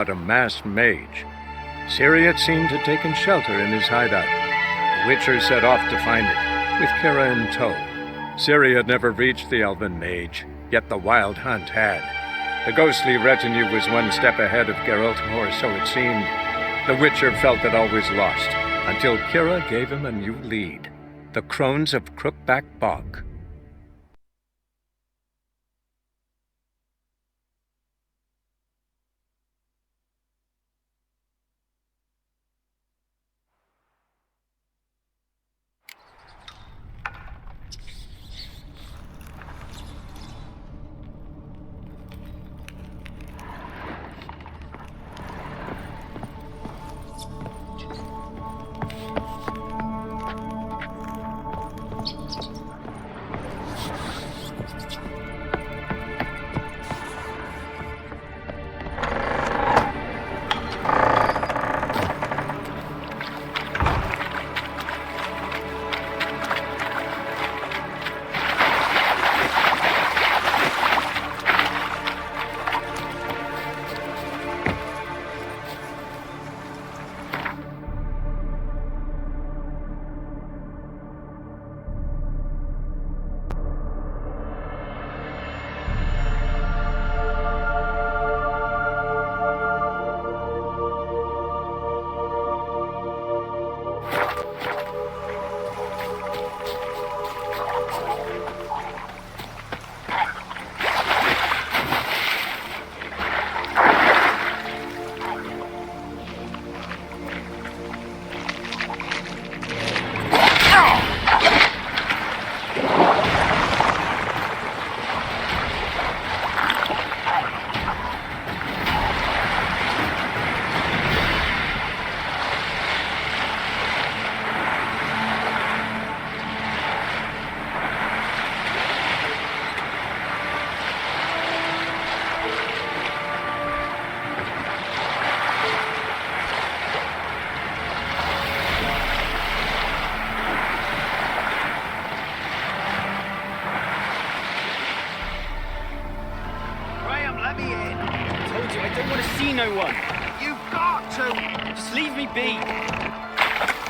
but a masked mage. Ciri had seemed to have taken shelter in his hideout. The Witcher set off to find it, with Kira in tow. Ciri had never reached the elven mage, yet the wild hunt had. The ghostly retinue was one step ahead of Geralt, or so it seemed. The Witcher felt it always lost, until Kira gave him a new lead. The Crones of Crookback Bog.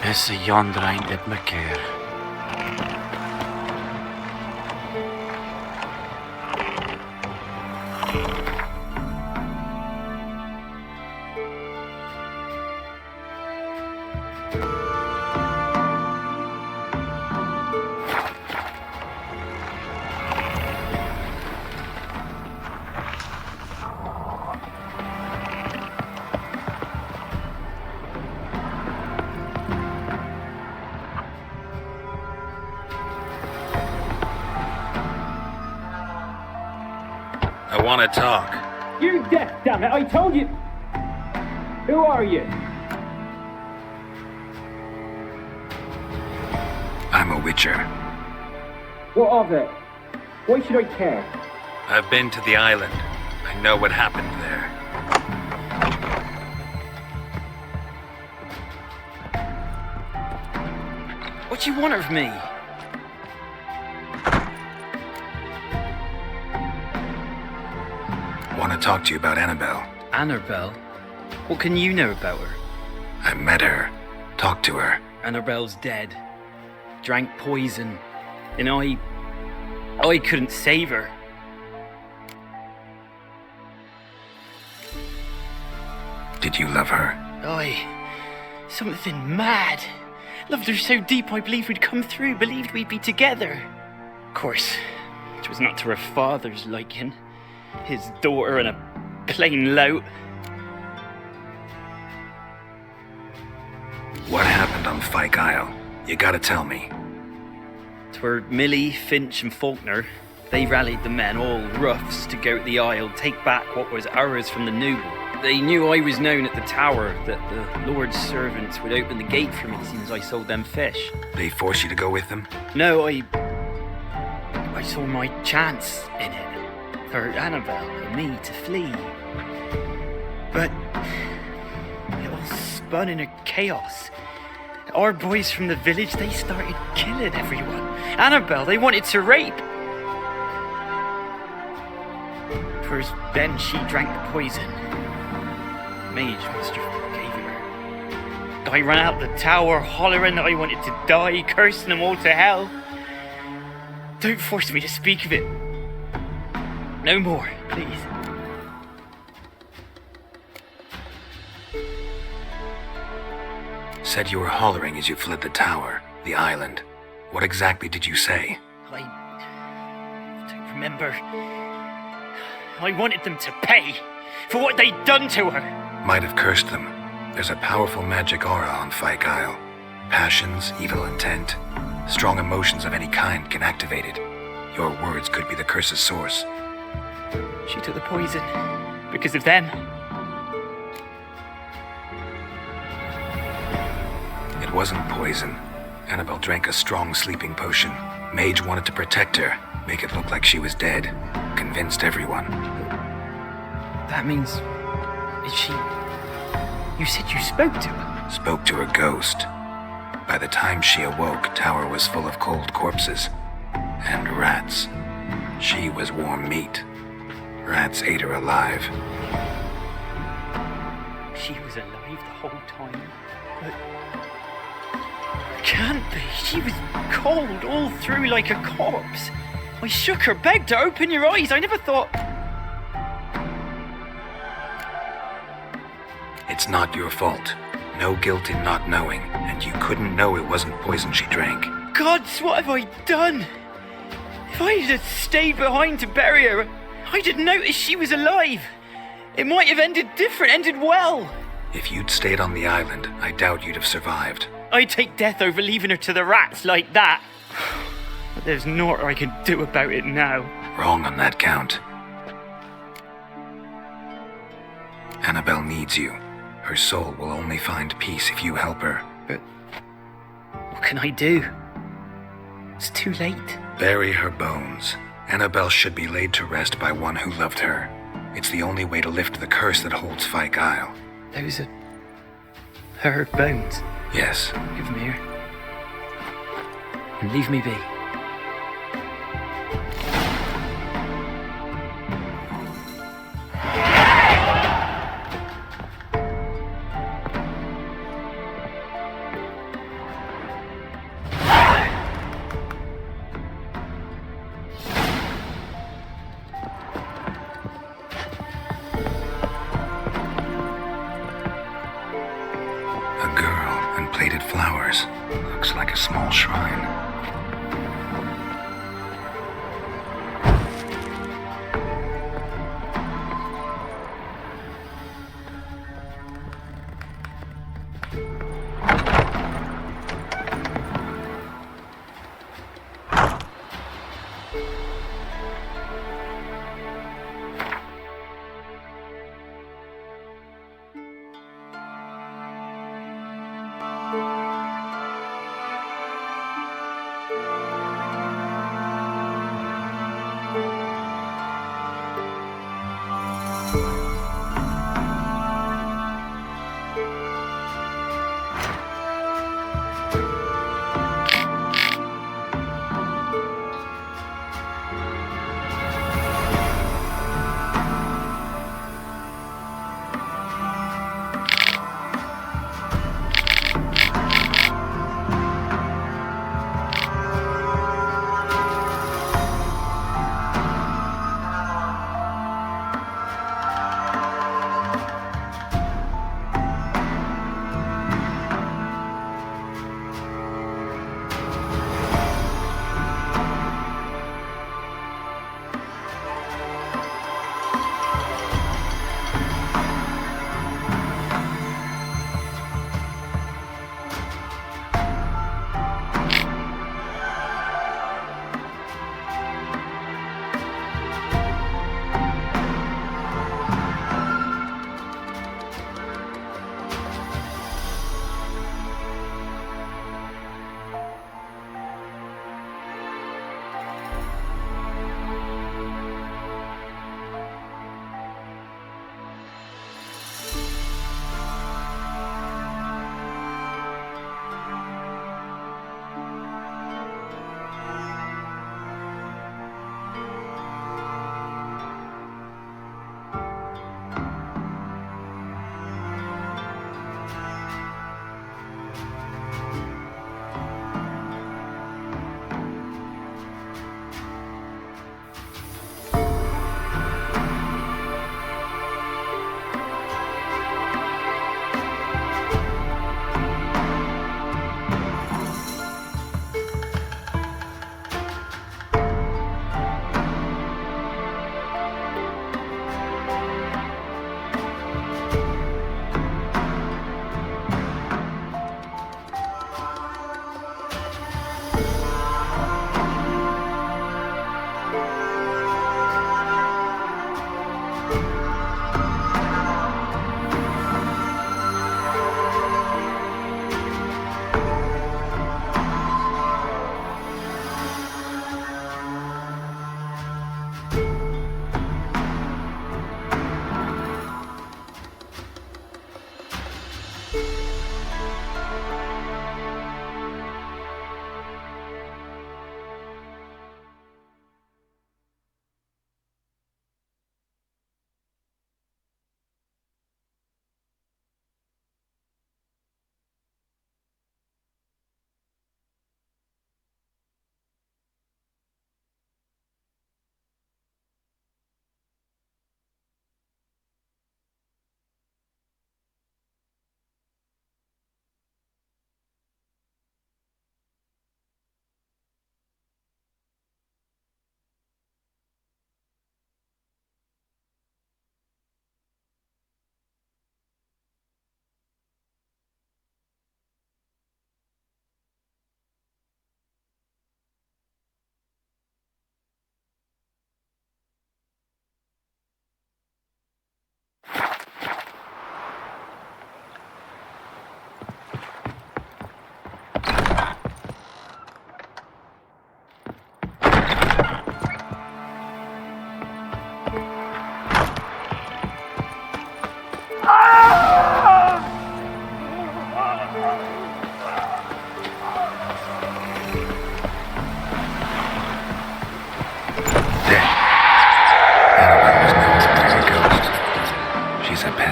Is yonder eind dit my keer. I want to talk. You're deaf, damn it! I told you! Who are you? I'm a Witcher. What of it? Why should I care? I've been to the island. I know what happened there. What you want of me? I want to talk to you about Annabelle. Annabelle? What can you know about her? I met her. Talked to her. Annabelle's dead. Drank poison. And I couldn't save her. Did you love her? Something mad. Loved her so deep I believed we'd come through, believed we'd be together. Of course, it was not to her father's liking. His daughter and a plain lout. What happened on Fyke Isle? You gotta tell me. 'Twere Millie, Finch and Faulkner. They rallied the men, all roughs, to go to the Isle, take back what was ours from the noble. They knew I was known at the tower, that the Lord's servants would open the gate for me as soon as I sold them fish. They forced you to go with them? No, I saw my chance in it. For Annabelle and me to flee. But it all spun in a chaos. Our boys from the village, they started killing everyone. Annabelle, they wanted to rape. First, then she drank the poison. mage must have forgave her. I ran out the tower hollering that I wanted to die, cursing them all to hell. Don't force me to speak of it. No more, please. Said you were hollering as you fled the tower, the island. What exactly did you say? I don't remember. I wanted them to pay for what they'd done to her. Might have cursed them. There's a powerful magic aura on Fyke Isle. Passions, evil intent, strong emotions of any kind can activate it. Your words could be the curse's source. She took the poison because of them. It wasn't poison. Annabelle drank a strong sleeping potion. Mage wanted to protect her, make it look like she was dead. Convinced everyone. That means... Is she... You said you spoke to her? Spoke to her ghost. By the time she awoke, Tower was full of cold corpses. And rats. She was warm meat. Rats ate her alive. She was alive the whole time? But... Can't be. She was cold all through like a corpse. I shook her, begged her, open your eyes. I never thought... It's not your fault. No guilt in not knowing, and you couldn't know it wasn't poison she drank. Gods, what have I done? If I had stayed behind to bury her, I'd have noticed she was alive. It might have ended different, ended well. If you'd stayed on the island, I doubt you'd have survived. I'd take death over leaving her to the rats like that. But there's naught I can do about it now. Wrong on that count. Annabelle needs you. Her soul will only find peace if you help her. But what can I do? It's too late. Bury her bones. Annabelle should be laid to rest by one who loved her. It's the only way to lift the curse that holds Fyke Isle. Those are her bones. Yes. Give them here. And leave me be. A girl and plated flowers. Looks like a small shrine.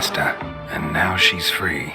sister, and now she's free.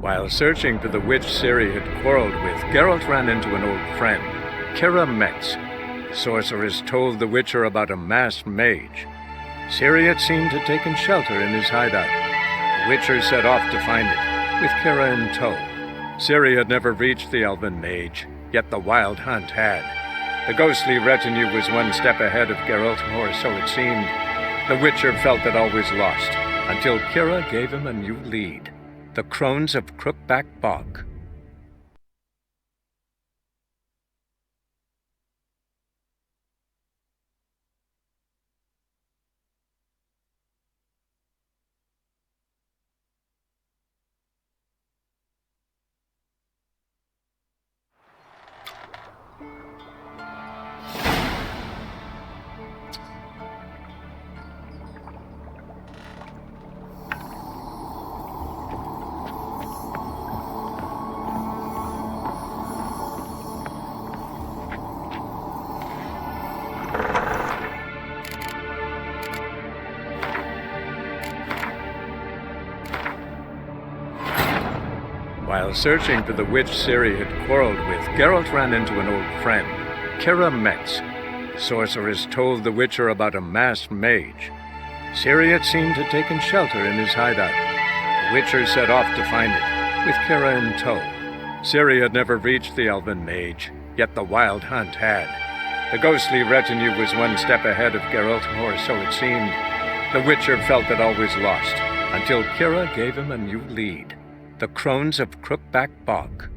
While searching for the witch Ciri had quarreled with, Geralt ran into an old friend, Kira Metz. The sorceress told the Witcher about a masked mage. Ciri had seemed to have taken shelter in his hideout. The Witcher set off to find it, with Kira in tow. Ciri had never reached the elven mage, yet the wild hunt had. The ghostly retinue was one step ahead of Geralt, or so it seemed. The Witcher felt that all was lost, until Kira gave him a new lead. The Crones of Crookback Bog. While searching for the witch Ciri had quarreled with, Geralt ran into an old friend, Kira Metz. The sorceress told the Witcher about a masked mage. Ciri had seemed to have taken shelter in his hideout. The Witcher set off to find it, with Kira in tow. Ciri had never reached the elven mage, yet the wild hunt had. The ghostly retinue was one step ahead of Geralt, or so it seemed. The Witcher felt that all was lost, until Kira gave him a new lead. The Crones of Crookback Bog.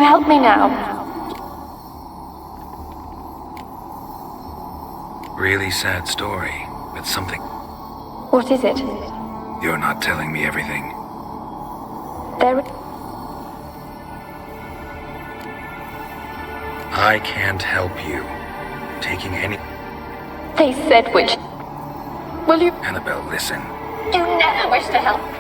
help me now? Really sad story, but something. What is it? You're not telling me everything. There... I can't help you. Taking any... They said which... Will you... Annabelle, listen. You never wish to help.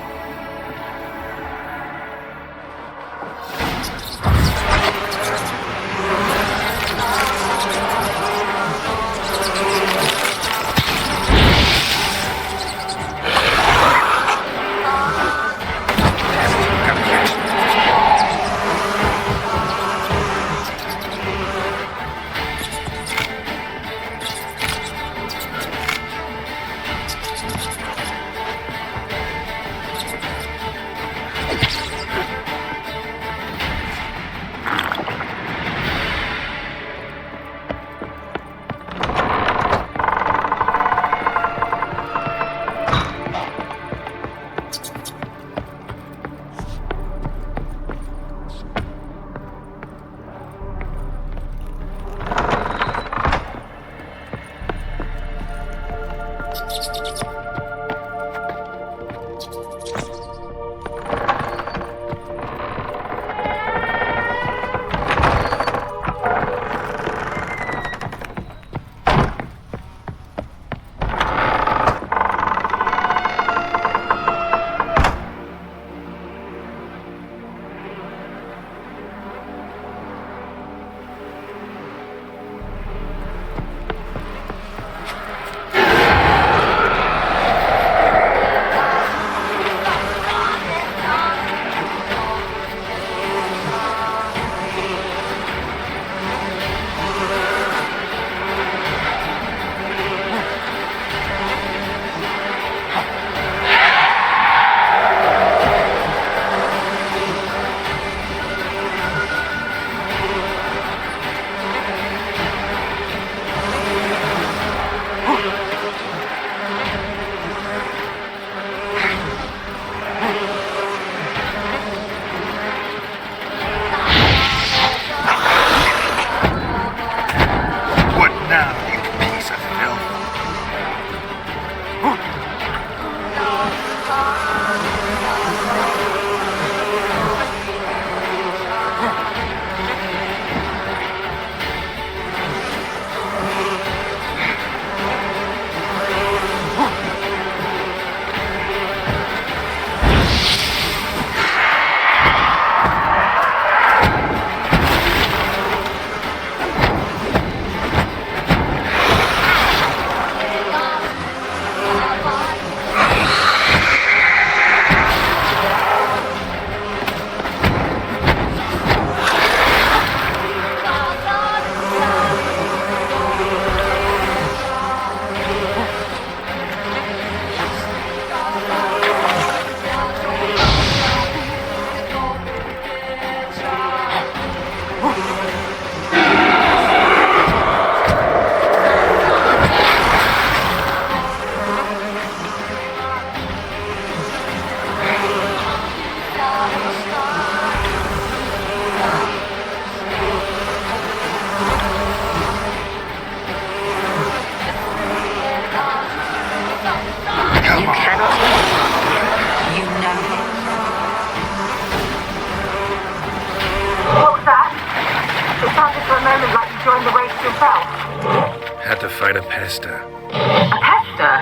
Had to fight a pester. A pester?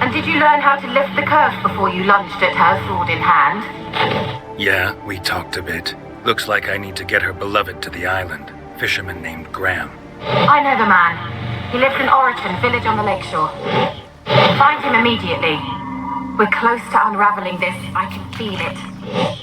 And did you learn how to lift the curse before you lunged at her, sword in hand? Yeah, we talked a bit. Looks like I need to get her beloved to the island. Fisherman named Graham. I know the man. He lives in Oriton, village on the lakeshore. Find him immediately. We're close to unraveling this. I can feel it.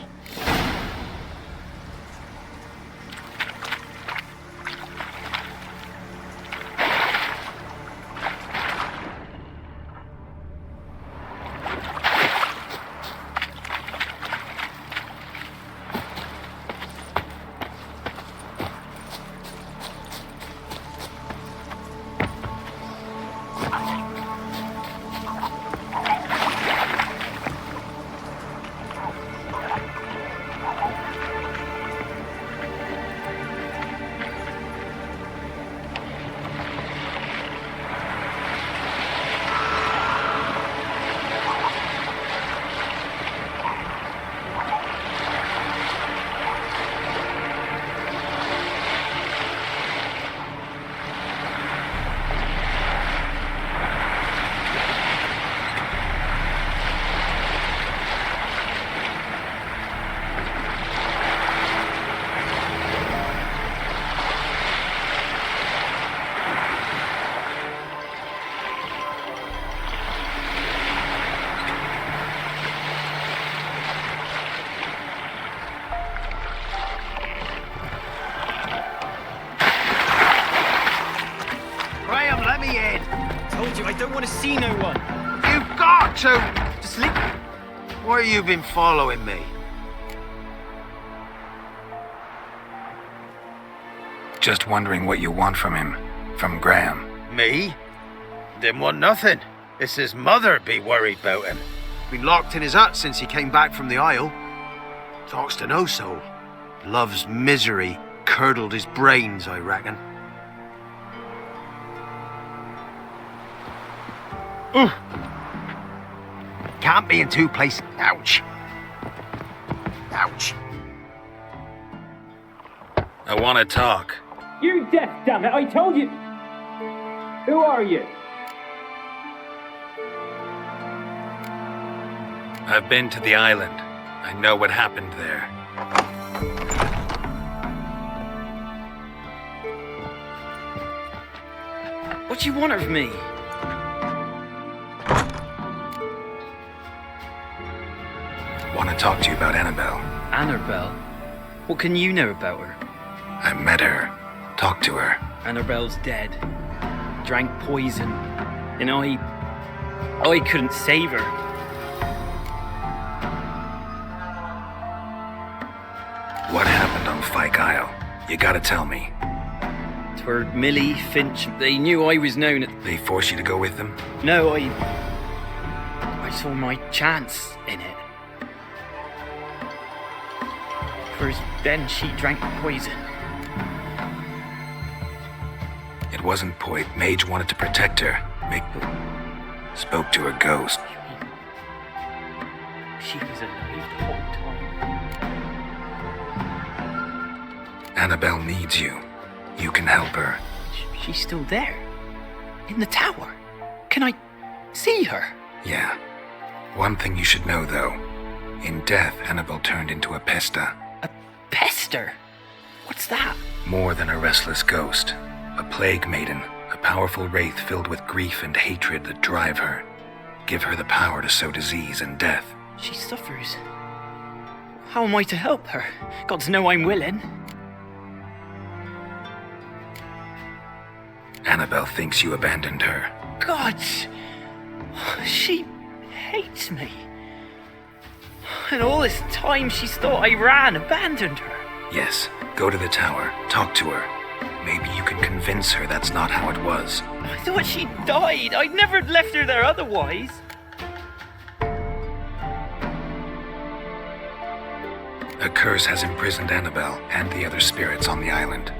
see no one. You've got to! To sleep. Why have you been following me? Just wondering what you want from him. From Graham. Me? Didn't want nothing. It's his mother be worried about him. Been locked in his hut since he came back from the Isle. Talks to no soul. Love's misery curdled his brains, I reckon. Can't be in two places. Ouch. Ouch. I want to talk. You deaf, damn it! I told you. Who are you? I've been to the island. I know what happened there. What do you want of me? Want to talk to you about Annabelle. Annabelle? What can you know about her? I met her. Talked to her. Annabelle's dead. Drank poison. And I couldn't save her. What happened on Fyke Isle? You gotta tell me. Twere Millie, Finch, they knew I was known at... They forced you to go with them? No, I saw my chance in it. First, then she drank poison. It wasn't Poit. Mage wanted to protect her. Spoke to a ghost. She was alive the whole time. Annabelle needs you. You can help her. She's still there. In the tower. Can I see her? Yeah. One thing you should know, though. In death, Annabelle turned into a Pesta. A pester? What's that? More than a restless ghost. A plague maiden. A powerful wraith filled with grief and hatred that drive her. Give her the power to sow disease and death. She suffers. How am I to help her? Gods know I'm willing. Annabelle thinks you abandoned her. Gods! She hates me. And all this time she's thought I abandoned her. Yes, go to the tower, talk to her. Maybe you can convince her that's not how it was. I thought she died. I'd never left her there otherwise. A curse has imprisoned Annabelle and the other spirits on the island.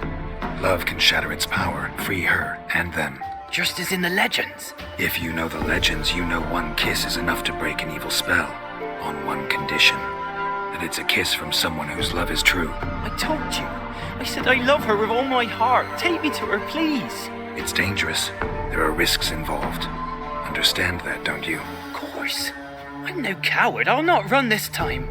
Love can shatter its power, free her and them. Just as in the legends. If you know the legends, you know one kiss is enough to break an evil spell. On one condition. That it's a kiss from someone whose love is true. I told you. I said I love her with all my heart. Take me to her, please. It's dangerous. There are risks involved. Understand that, don't you? Of course. I'm no coward. I'll not run this time.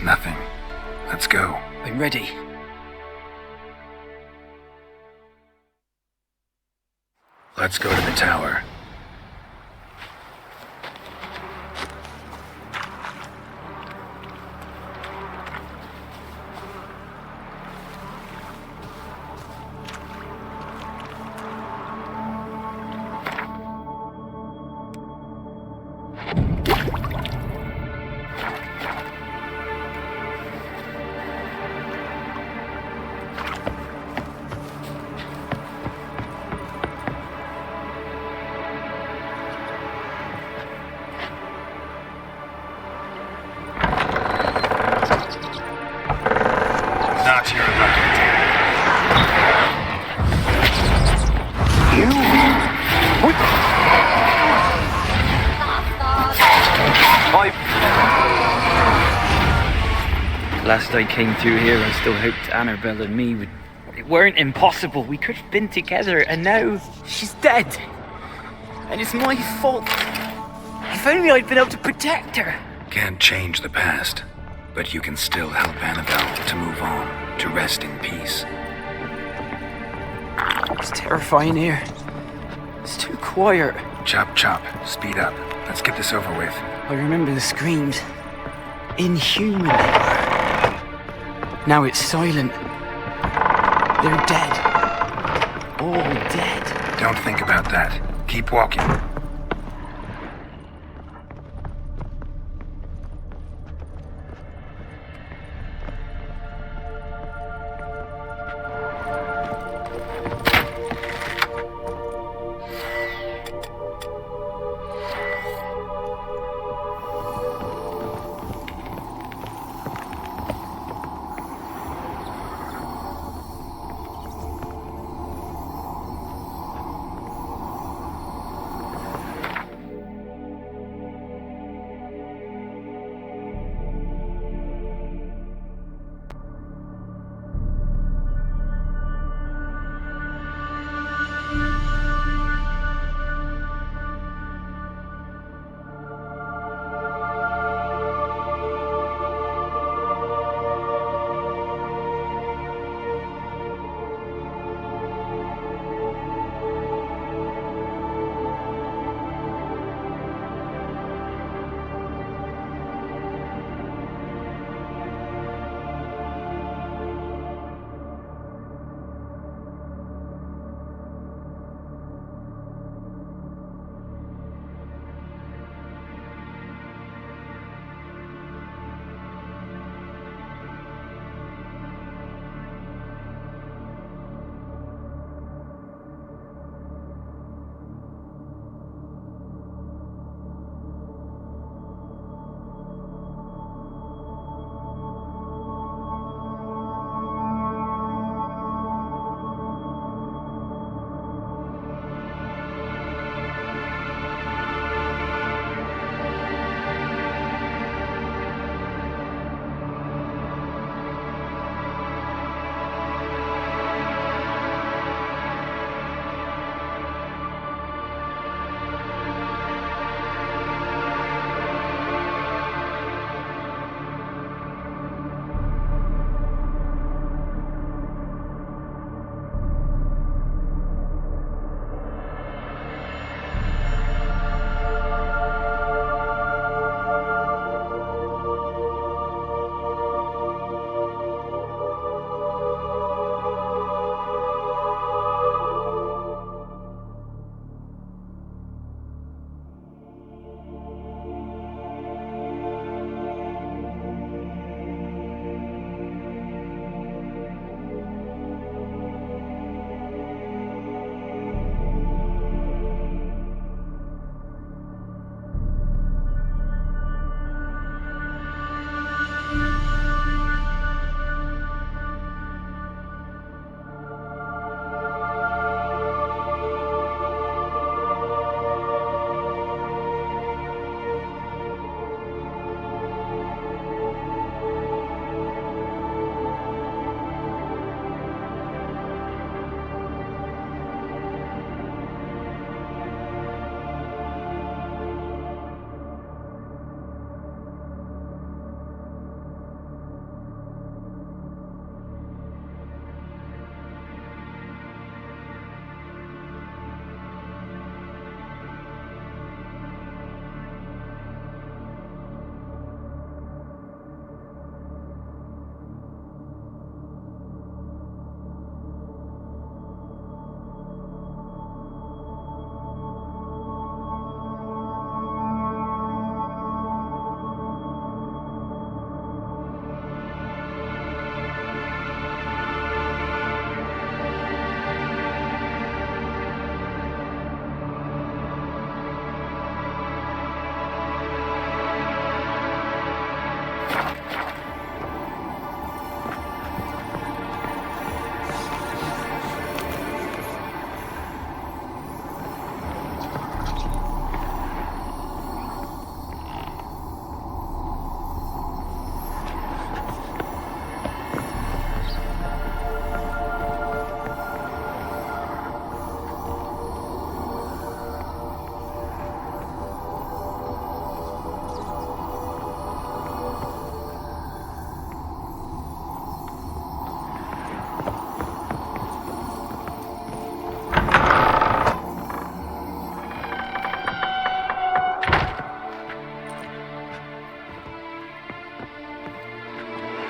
Nothing. Let's go. I'm ready. Let's go to the tower. Not your lucky day. Last I came through here, I still hoped Annabelle and me would... It weren't impossible. We could have been together, and now she's dead. And it's my fault. If only I'd been able to protect her. Can't change the past, but you can still help Annabelle to move on, to rest in peace. It's terrifying here. It's too quiet. Chop, chop. Speed up. Let's get this over with. I remember the screams. Inhuman they were. Now it's silent. They're dead. All dead. Don't think about that. Keep walking.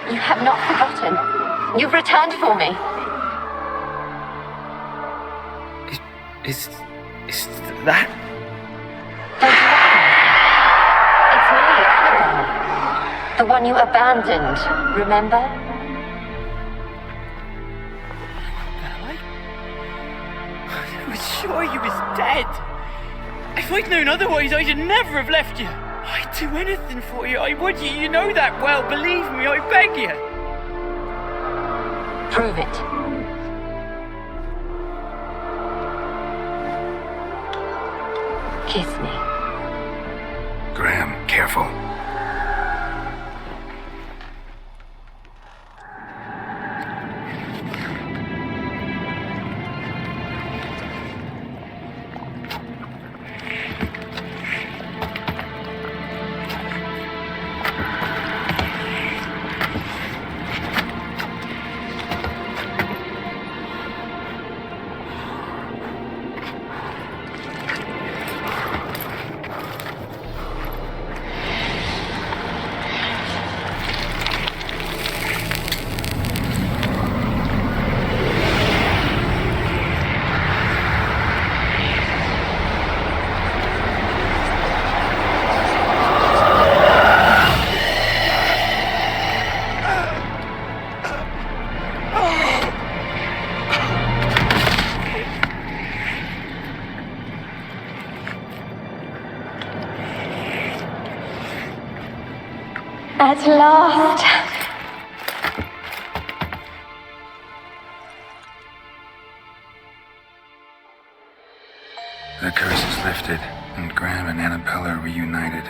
You have not forgotten. You've returned for me. Is that? It's me, Annabelle. The one you abandoned, remember? I was sure you was dead. If I'd known otherwise, I'd never have left you. I'd do anything for you. I would. You know that well. Believe me, I beg you. Prove it. Kiss me. Graham, careful. At last. The curse is lifted, and Graham and Annabelle are reunited.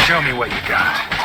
Show me what you got.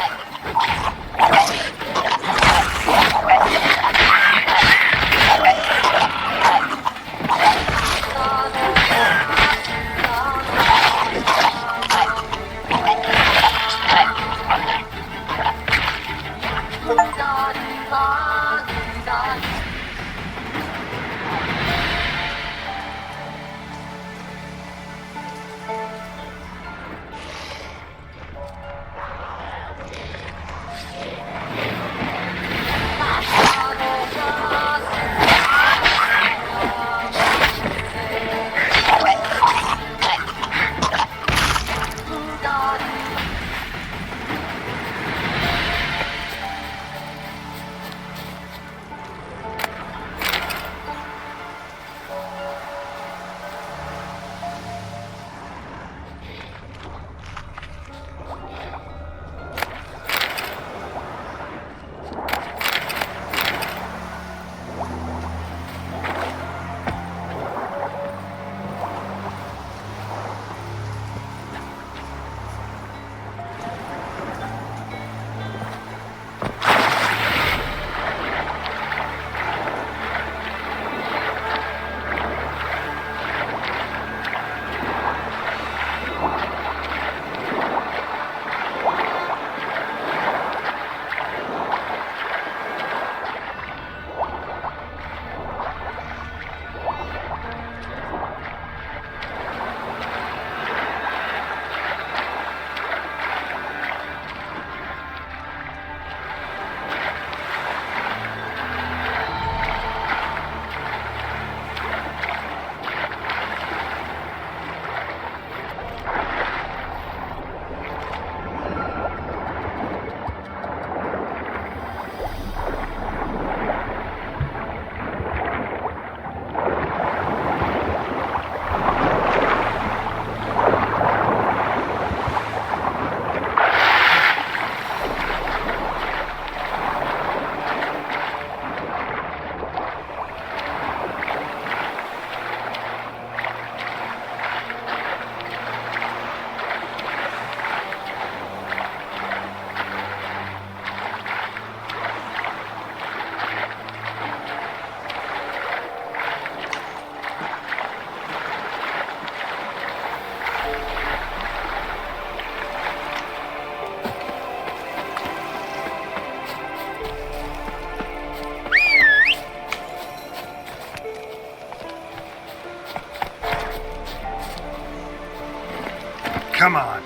Come on.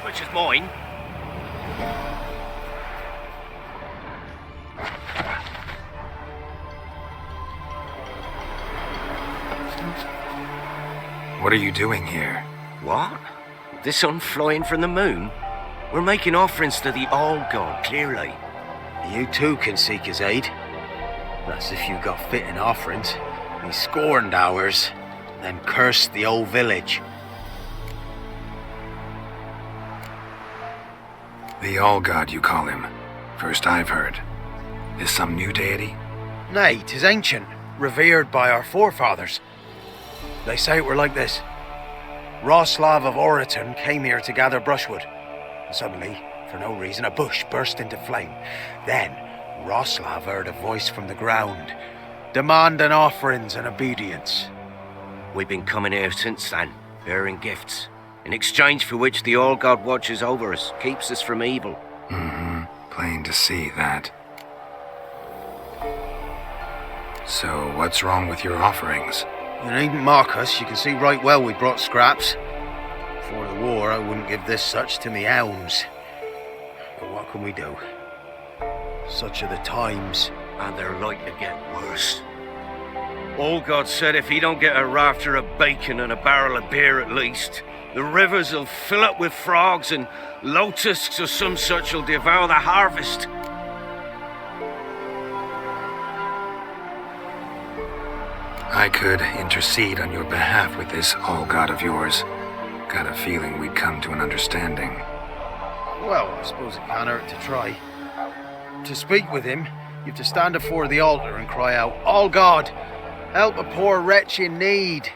Which is mine? What are you doing here? What? The sun flying from the moon? We're making offerings to the All-God, clearly. You too can seek his aid. That's if you got fitting offerings. He scorned ours, then cursed the old village. The All-God, you call him. First I've heard. Is some new deity? Nay, 'tis ancient, revered by our forefathers. They say it were like this. Roslav of Oriton came here to gather brushwood. And suddenly, for no reason, a bush burst into flame. Then, Roslav heard a voice from the ground, demanding offerings and obedience. We've been coming here since then, bearing gifts, in exchange for which the All God watches over us, keeps us from evil. Plain to see that. So, what's wrong with your offerings? You needn't mock us. You can see right well we brought scraps. Before the war, I wouldn't give this such to me hounds. But what can we do? Such are the times. And they're like to get worse. All God said if he don't get a rafter of bacon and a barrel of beer at least, the rivers will fill up with frogs and locusts or some such will devour the harvest. I could intercede on your behalf with this All God of yours. Got a feeling we'd come to an understanding. Well, I suppose it can't hurt to try. To speak with him, you have to stand before the altar and cry out, "All God, help a poor wretch in need."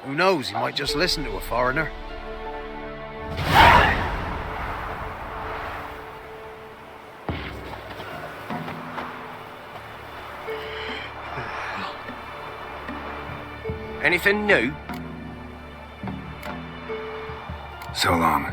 Who knows, he might just listen to a foreigner. Anything new? So long.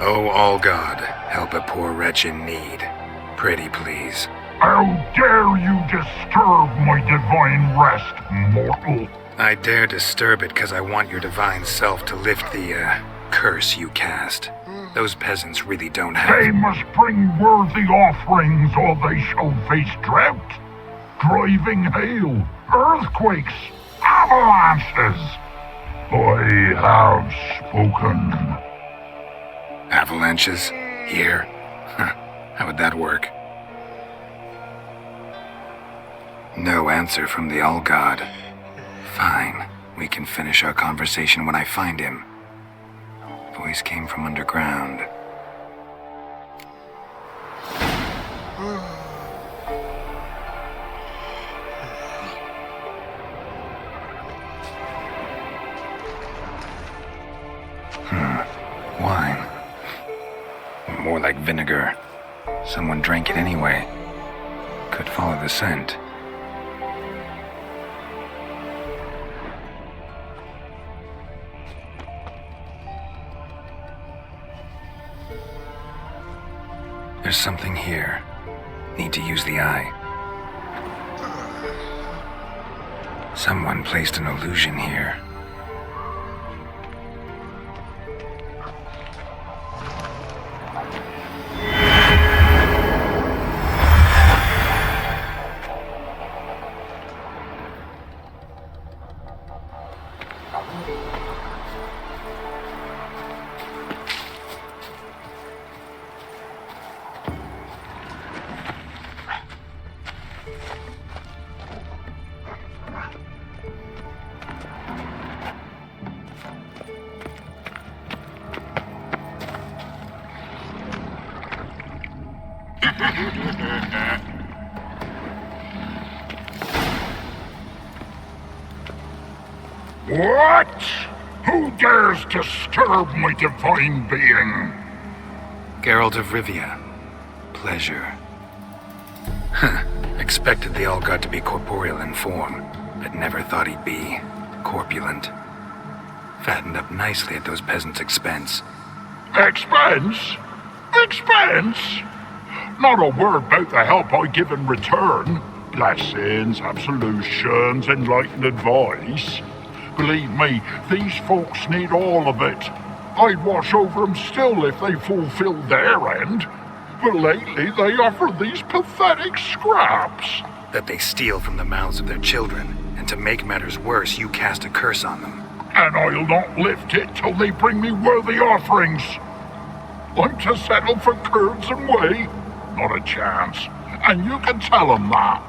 Oh, All God, help a poor wretch in need. Pretty please. How dare you disturb my divine rest, mortal? I dare disturb it because I want your divine self to lift the, curse you cast. Those peasants really don't have... They must bring worthy offerings or they shall face drought, driving hail, earthquakes, avalanches. I have spoken. Avalanches? Here? Huh. How would that work? No answer from the All God. Fine. We can finish our conversation when I find him. Voice came from underground. Wine. More like vinegar. Someone drank it anyway. Could follow the scent. There's something here. Need to use the eye. Someone placed an illusion here. What? Who dares disturb my divine being? Geralt of Rivia. Pleasure. Huh. Expected the All God to be corporeal in form, but never thought he'd be corpulent. Fattened up nicely at those peasants' expense. Expense? Expense? Not a word about the help I give in return. Blessings, absolutions, enlightened advice. Believe me, these folks need all of it. I'd watch over them still if they fulfilled their end. But lately they offer these pathetic scraps. That they steal from the mouths of their children, and to make matters worse, you cast a curse on them. And I'll not lift it till they bring me worthy offerings. I'm to settle for curds and whey? Not a chance. And you can tell them that.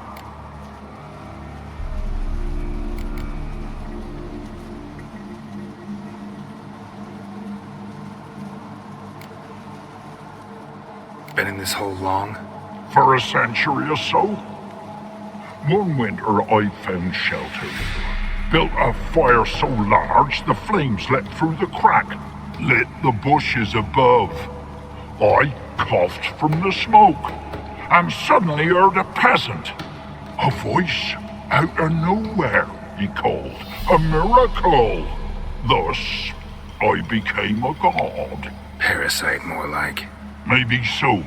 Been in this hole long? For a century or so. One winter I found shelter. Built a fire so large the flames leapt through the crack, lit the bushes above. I coughed from the smoke, and suddenly heard a peasant. A voice out of nowhere, he called. A miracle. Thus, I became a god. Parasite, more like. Maybe so.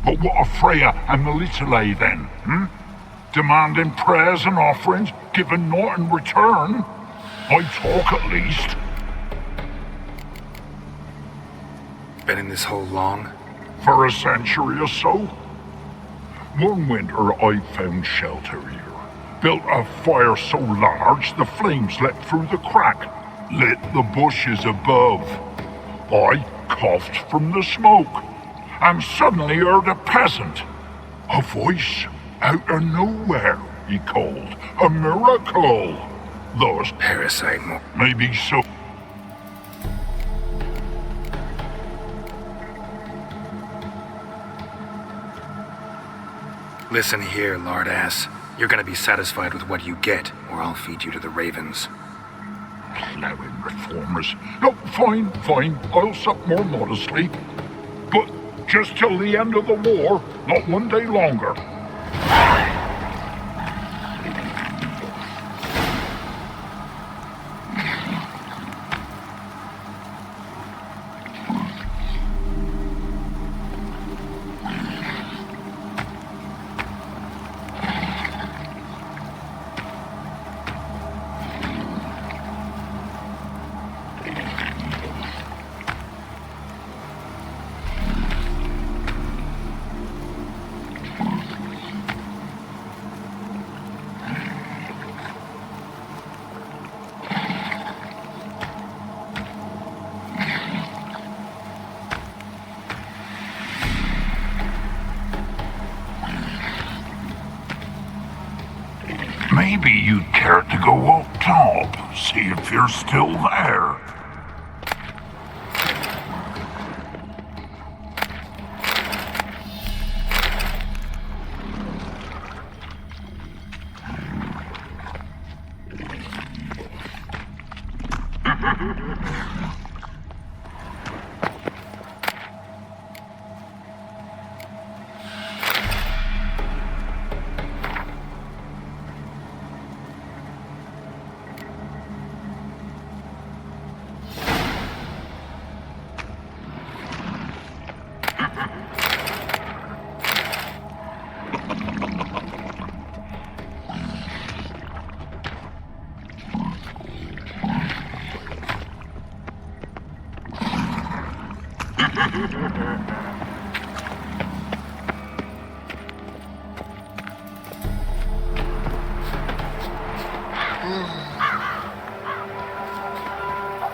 But what of Freya and Melitele then, Demanding prayers and offerings, giving naught in return? I talk at least. Been in this hole long? For a century or so. One winter I found shelter here. Built a fire so large the flames leapt through the crack, lit the bushes above. I coughed from the smoke, and suddenly heard a peasant. A voice out of nowhere, he called. A miracle. Thus, Parasite, maybe so. Listen here, lardass. You're gonna be satisfied with what you get, or I'll feed you to the ravens. Plowing reformers. No, fine. I'll sup more modestly. But just till the end of the war, not one day longer. Maybe you'd care to go up top, see if you're still there.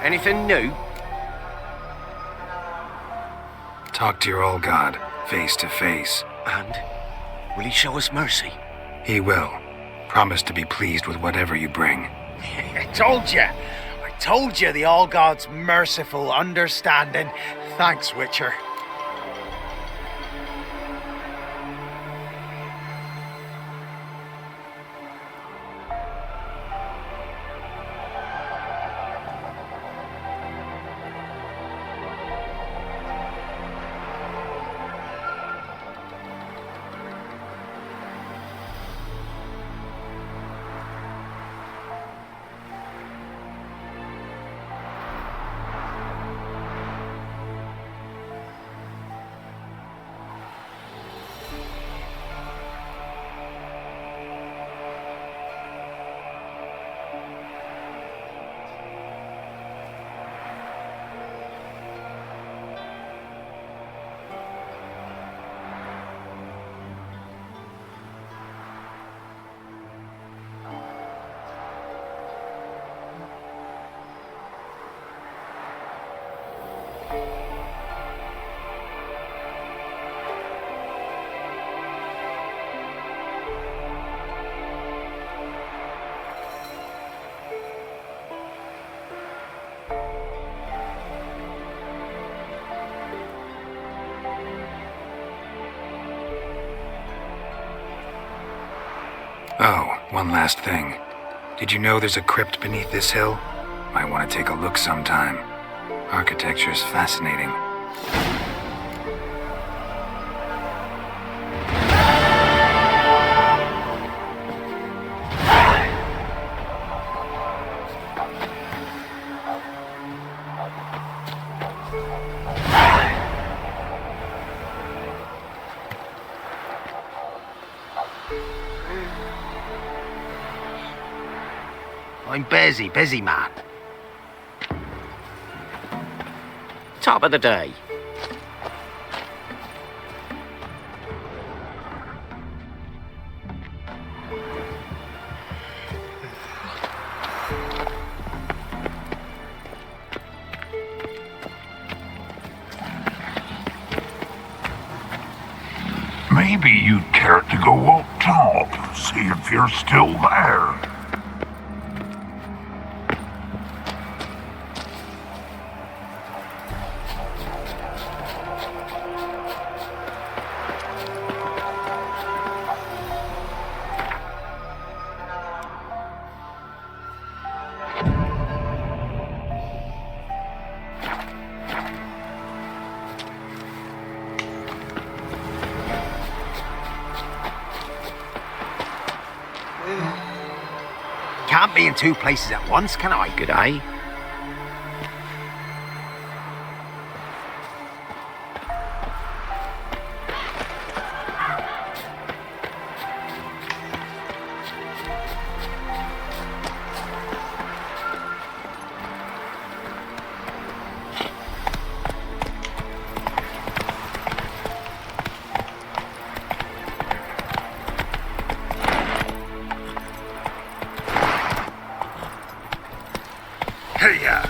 Anything new? Talk to your old god, face to face. And will he show us mercy? He will. Promise to be pleased with whatever you bring. I told you the All God's merciful, understanding. Thanks, Witcher. Oh, one last thing. Did you know there's a crypt beneath this hill? Might want to take a look sometime. Architecture's fascinating. I'm busy man. Top of the day. Maybe you'd care to go up top, see if you're still there. Can't be in two places at once, can I? Good eye. Hey-ya!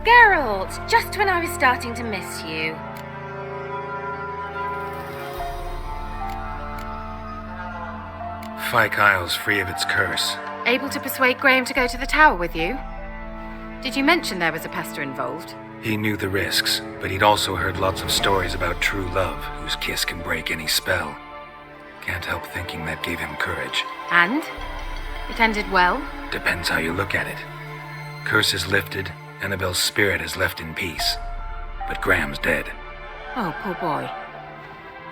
Geralt, just when I was starting to miss you. Fyke Isle's free of its curse. Able to persuade Graham to go to the tower with you? Did you mention there was a pester involved? He knew the risks, but he'd also heard lots of stories about true love, whose kiss can break any spell. Can't help thinking that gave him courage. And? It ended well? Depends how you look at it. Curse is lifted, Annabelle's spirit is left in peace. But Graham's dead. Oh, poor boy.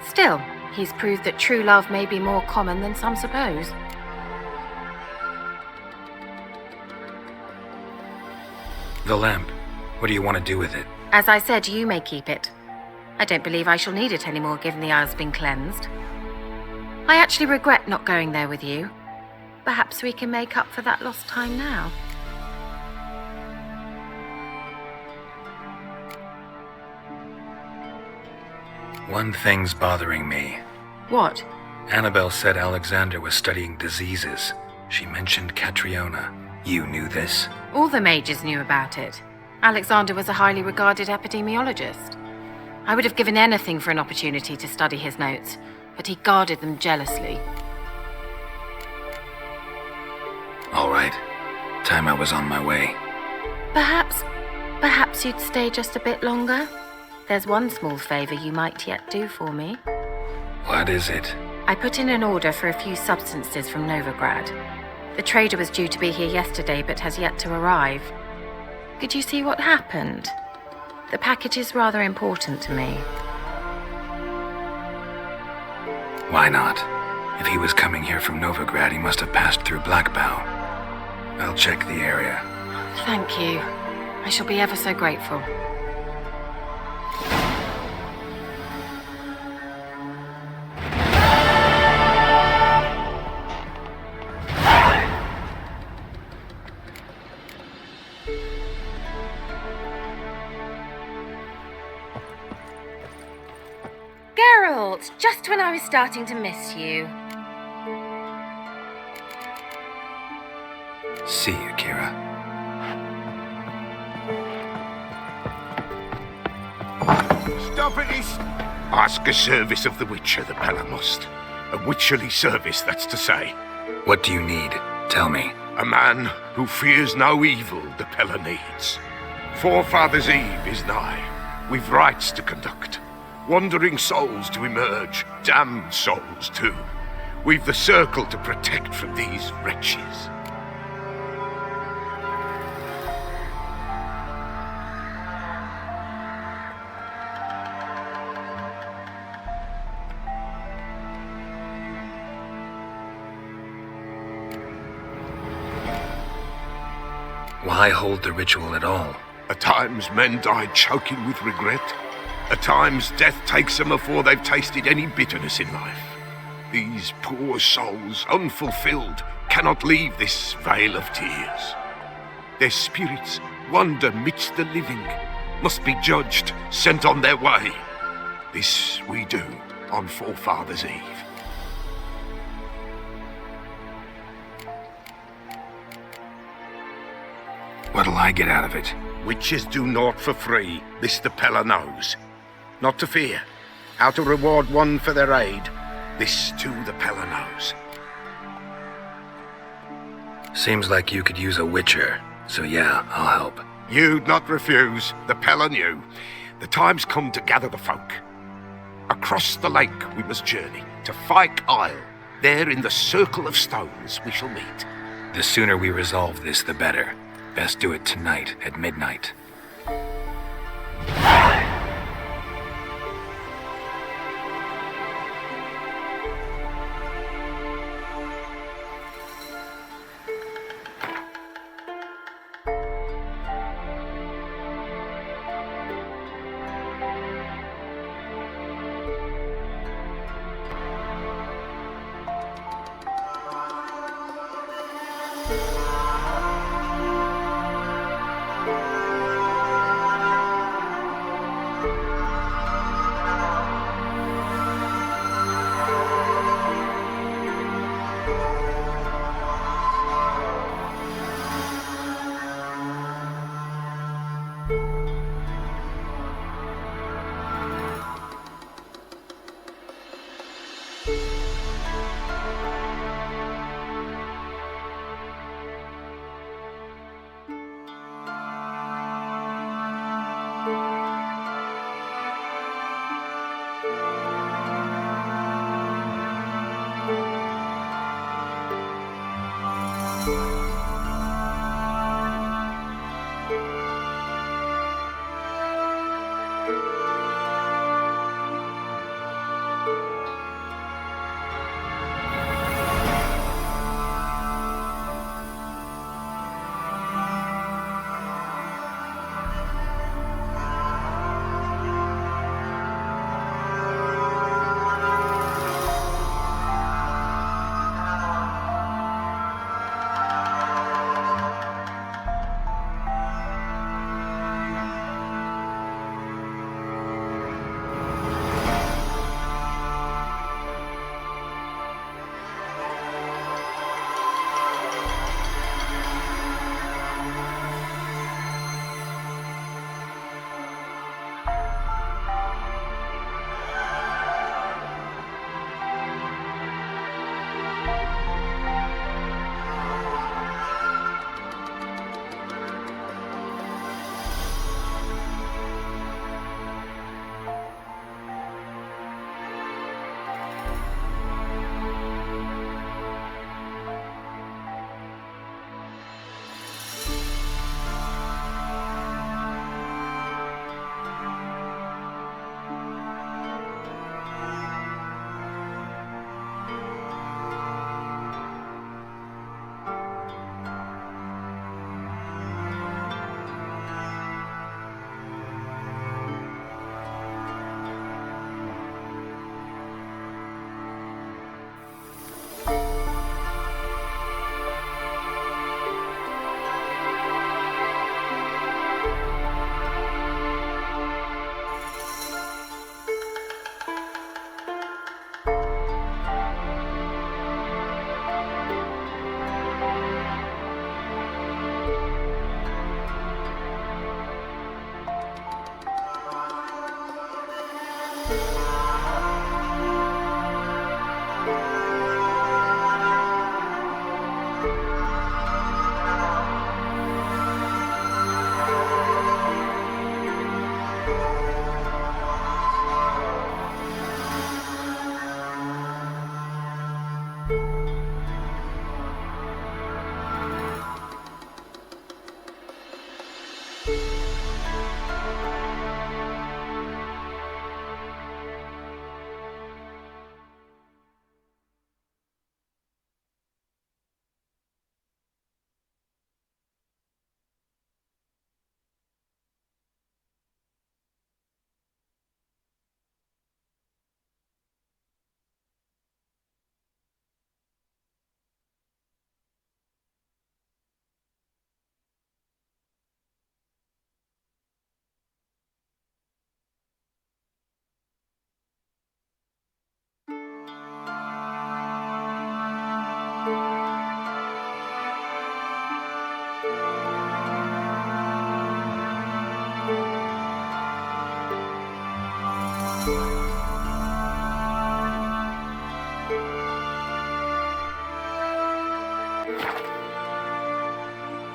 Still, he's proved that true love may be more common than some suppose. The lamp. What do you want to do with it? As I said, you may keep it. I don't believe I shall need it anymore, given the Isle's been cleansed. I actually regret not going there with you. Perhaps we can make up for that lost time now. One thing's bothering me. What? Annabelle said Alexander was studying diseases. She mentioned Catriona. You knew this? All the mages knew about it. Alexander was a highly regarded epidemiologist. I would have given anything for an opportunity to study his notes, but he guarded them jealously. All right. Time I was on my way. Perhaps you'd stay just a bit longer? There's one small favor you might yet do for me. What is it? I put in an order for a few substances from Novigrad. The trader was due to be here yesterday, but has yet to arrive. Could you see what happened? The package is rather important to me. Why not? If he was coming here from Novigrad, he must have passed through Blackbough. I'll check the area. Thank you. I shall be ever so grateful. Geralt, just when I was starting to miss you. See you, Kira. Stop it, Ask a service of the Witcher, the Pella must. A witcherly service, that's to say. What do you need? Tell me. A man who fears no evil the Pella needs. Forefathers' Eve is nigh. We've rites to conduct. Wandering souls to emerge, damned souls too. We've the circle to protect from these wretches. Why hold the ritual at all? At times men die choking with regret. At times death takes them before they've tasted any bitterness in life. These poor souls, unfulfilled, cannot leave this vale of tears. Their spirits wander midst the living, must be judged, sent on their way. This we do on Forefathers' Eve. What'll I get out of it? Witches do naught for free, this the Pella knows. Not to fear. How to reward one for their aid, this too the Pella knows. Seems like you could use a witcher, so yeah, I'll help. You'd not refuse, the Pella knew. The time's come to gather the folk. Across the lake we must journey, to Fyke Isle. There in the circle of stones we shall meet. The sooner we resolve this, the better. Best do it tonight at midnight.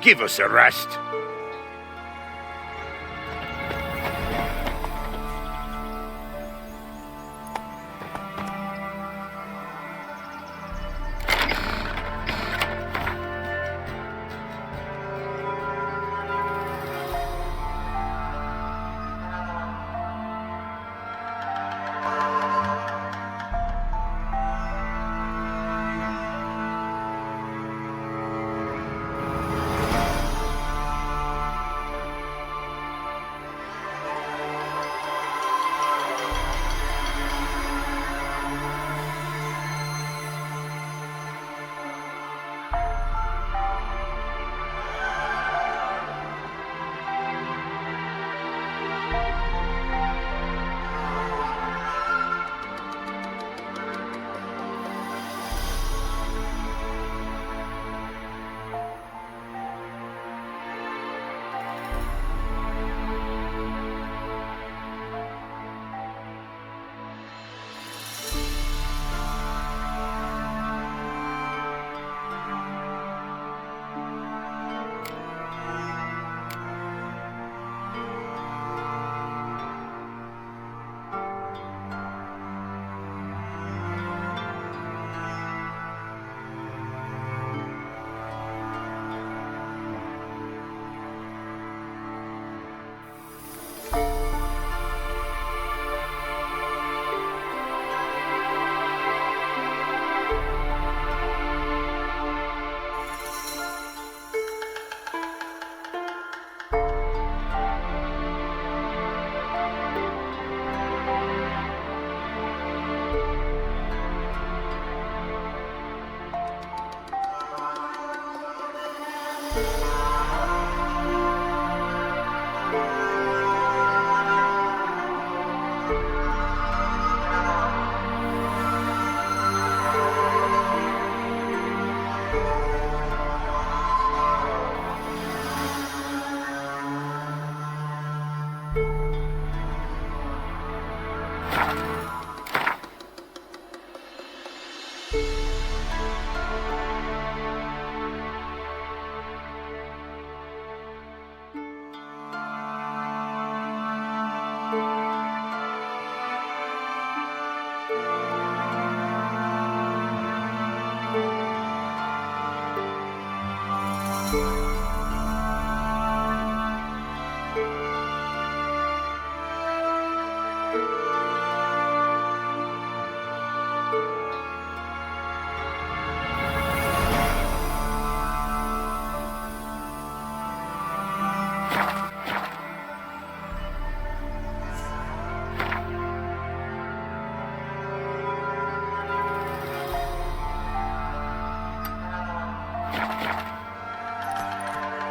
Give us a rest.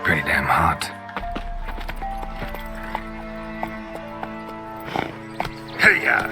Pretty damn hot. Hey-ya!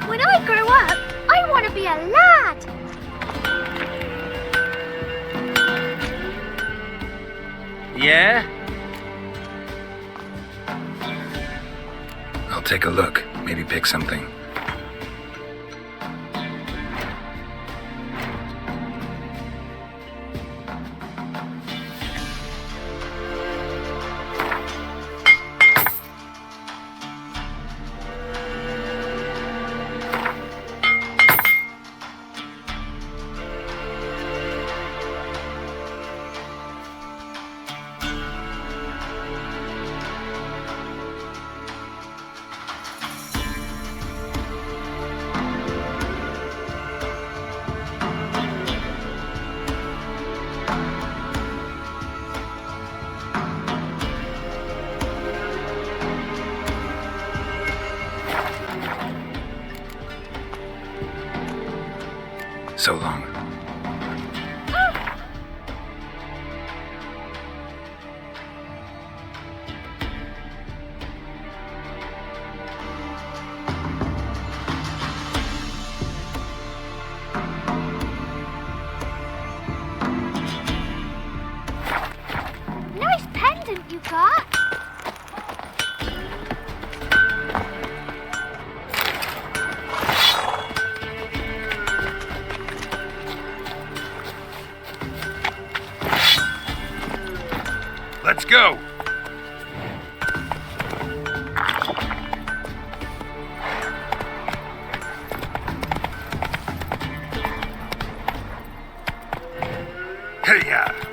When I grow up, I want to be a lad. Yeah? I'll take a look. Maybe pick something. haven't you got? Let's go! Hey-ya!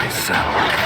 myself.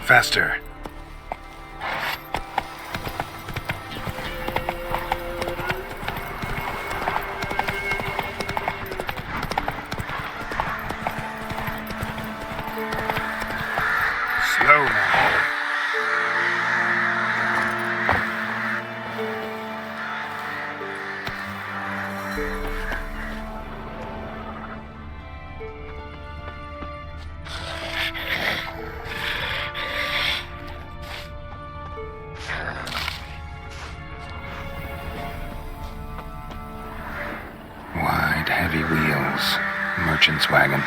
Faster. Slow now. Wide, heavy wheels. Merchant's wagon.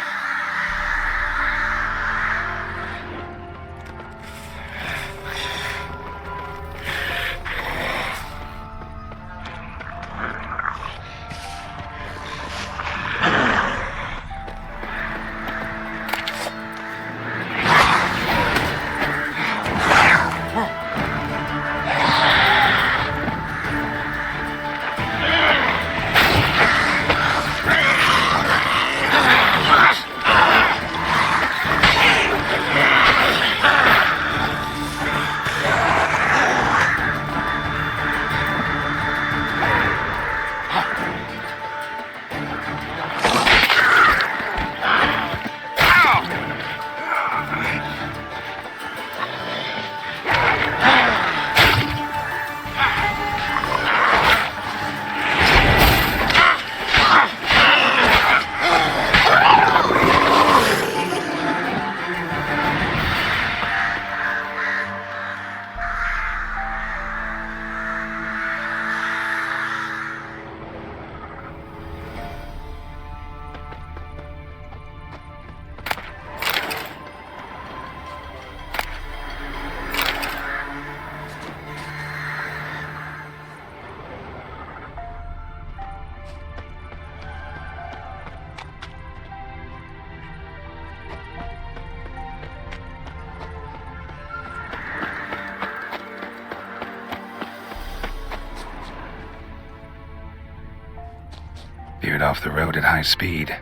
Veered off the road at high speed.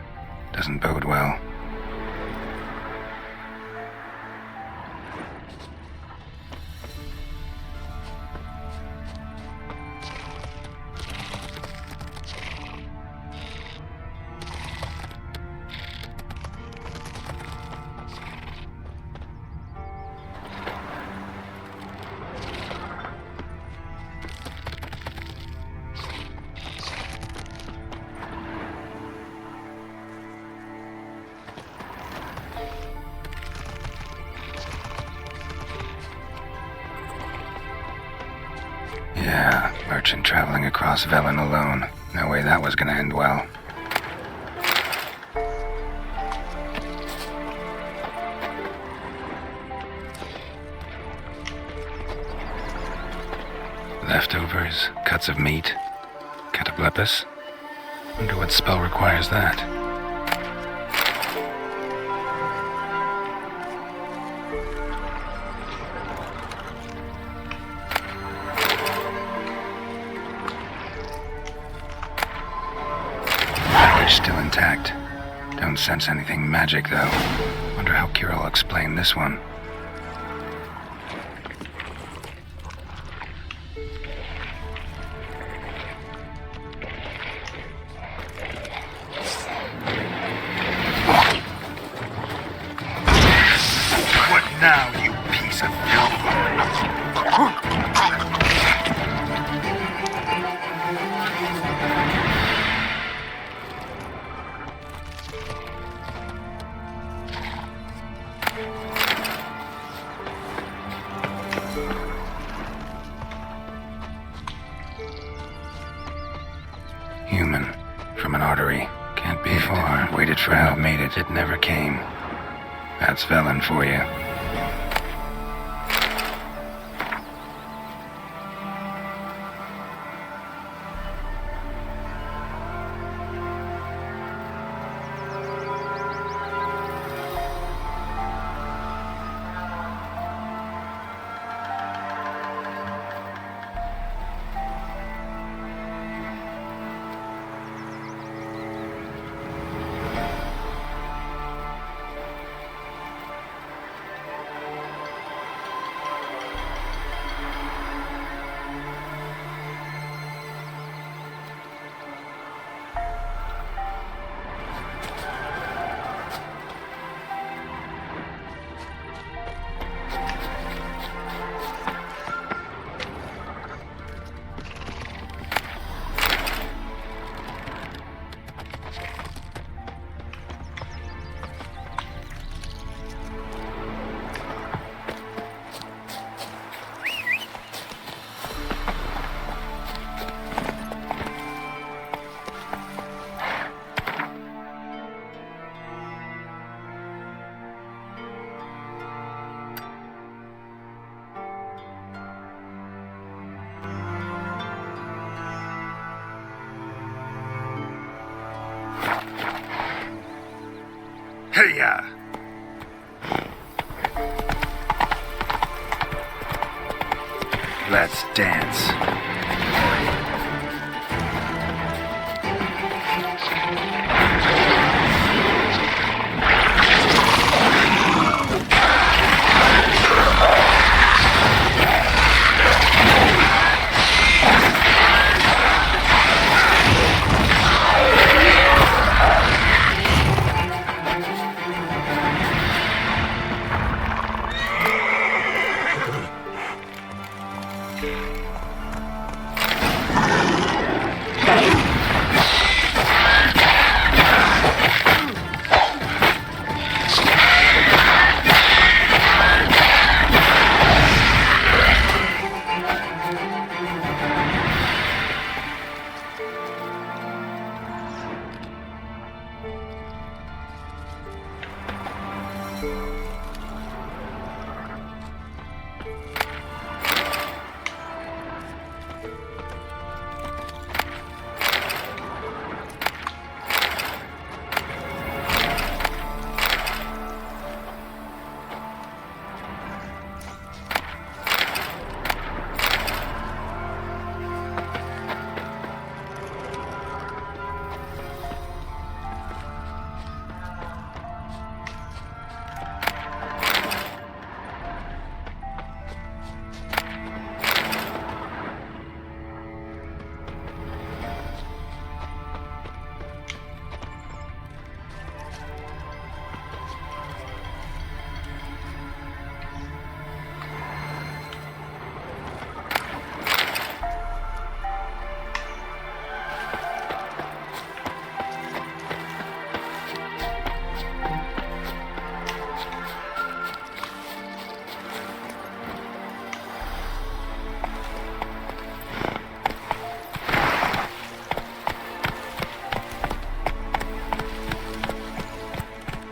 Doesn't bode well. Yeah, merchant traveling across Velen alone. No way that was gonna end well. Leftovers, cuts of meat, cataplepis. Wonder what spell requires that. Still intact. Don't sense anything magic, though. Wonder how Kira will explain this one. What now, you piece of filth? Human. From an artery. Can't be far. Waited for help, made it. It never came. That's Velen for you. Hey-ya! Let's dance.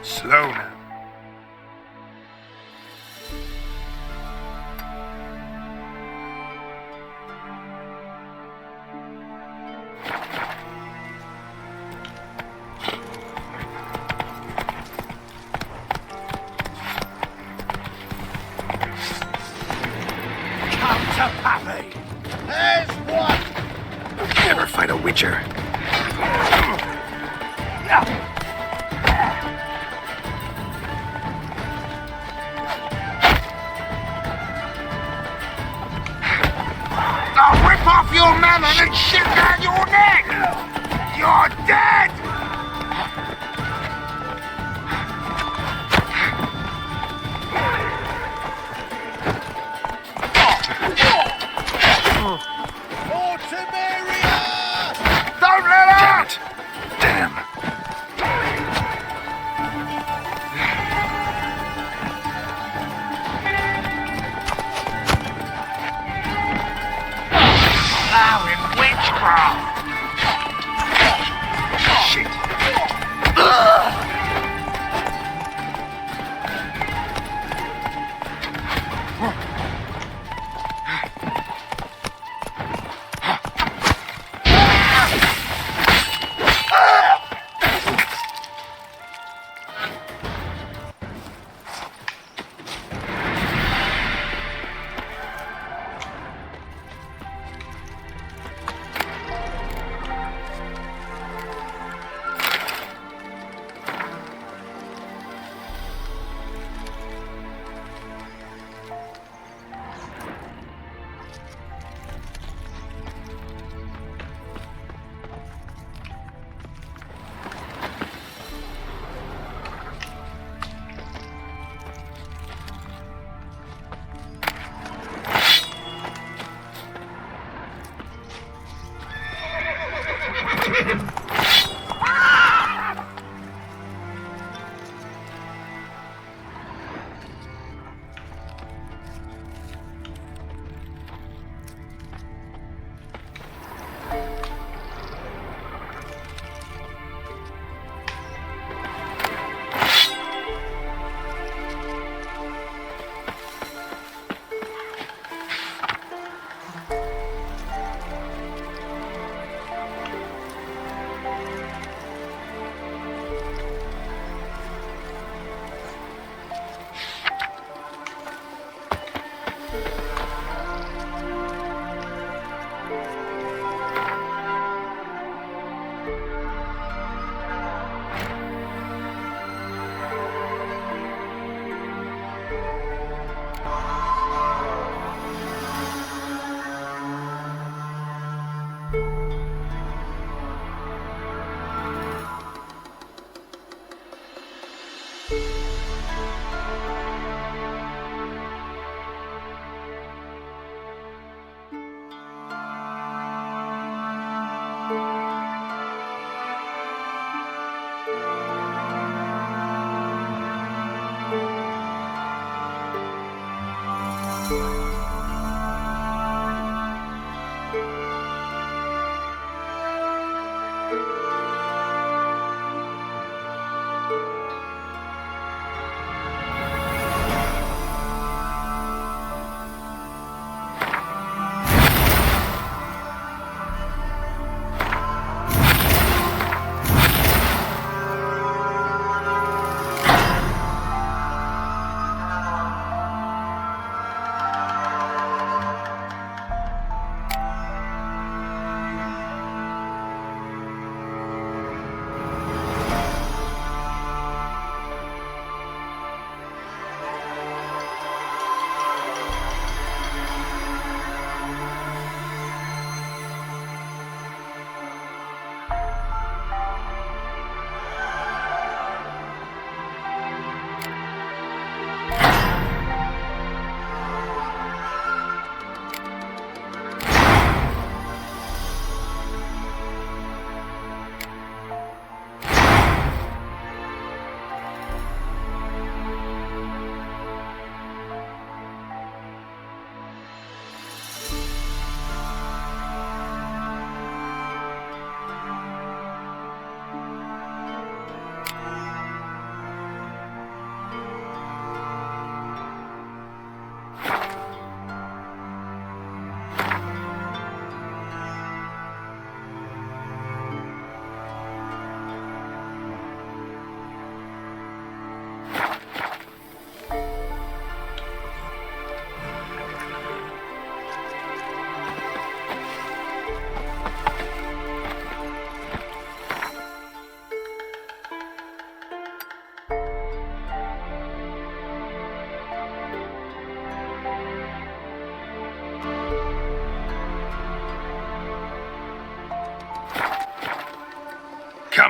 Slow now. Come to Pappy! There's one! Never fight a witcher. I'll rip off your melon and shit down your neck! You're dead! Don't let Damn her! it. Damn. Allowing witchcraft!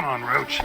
on, Roach.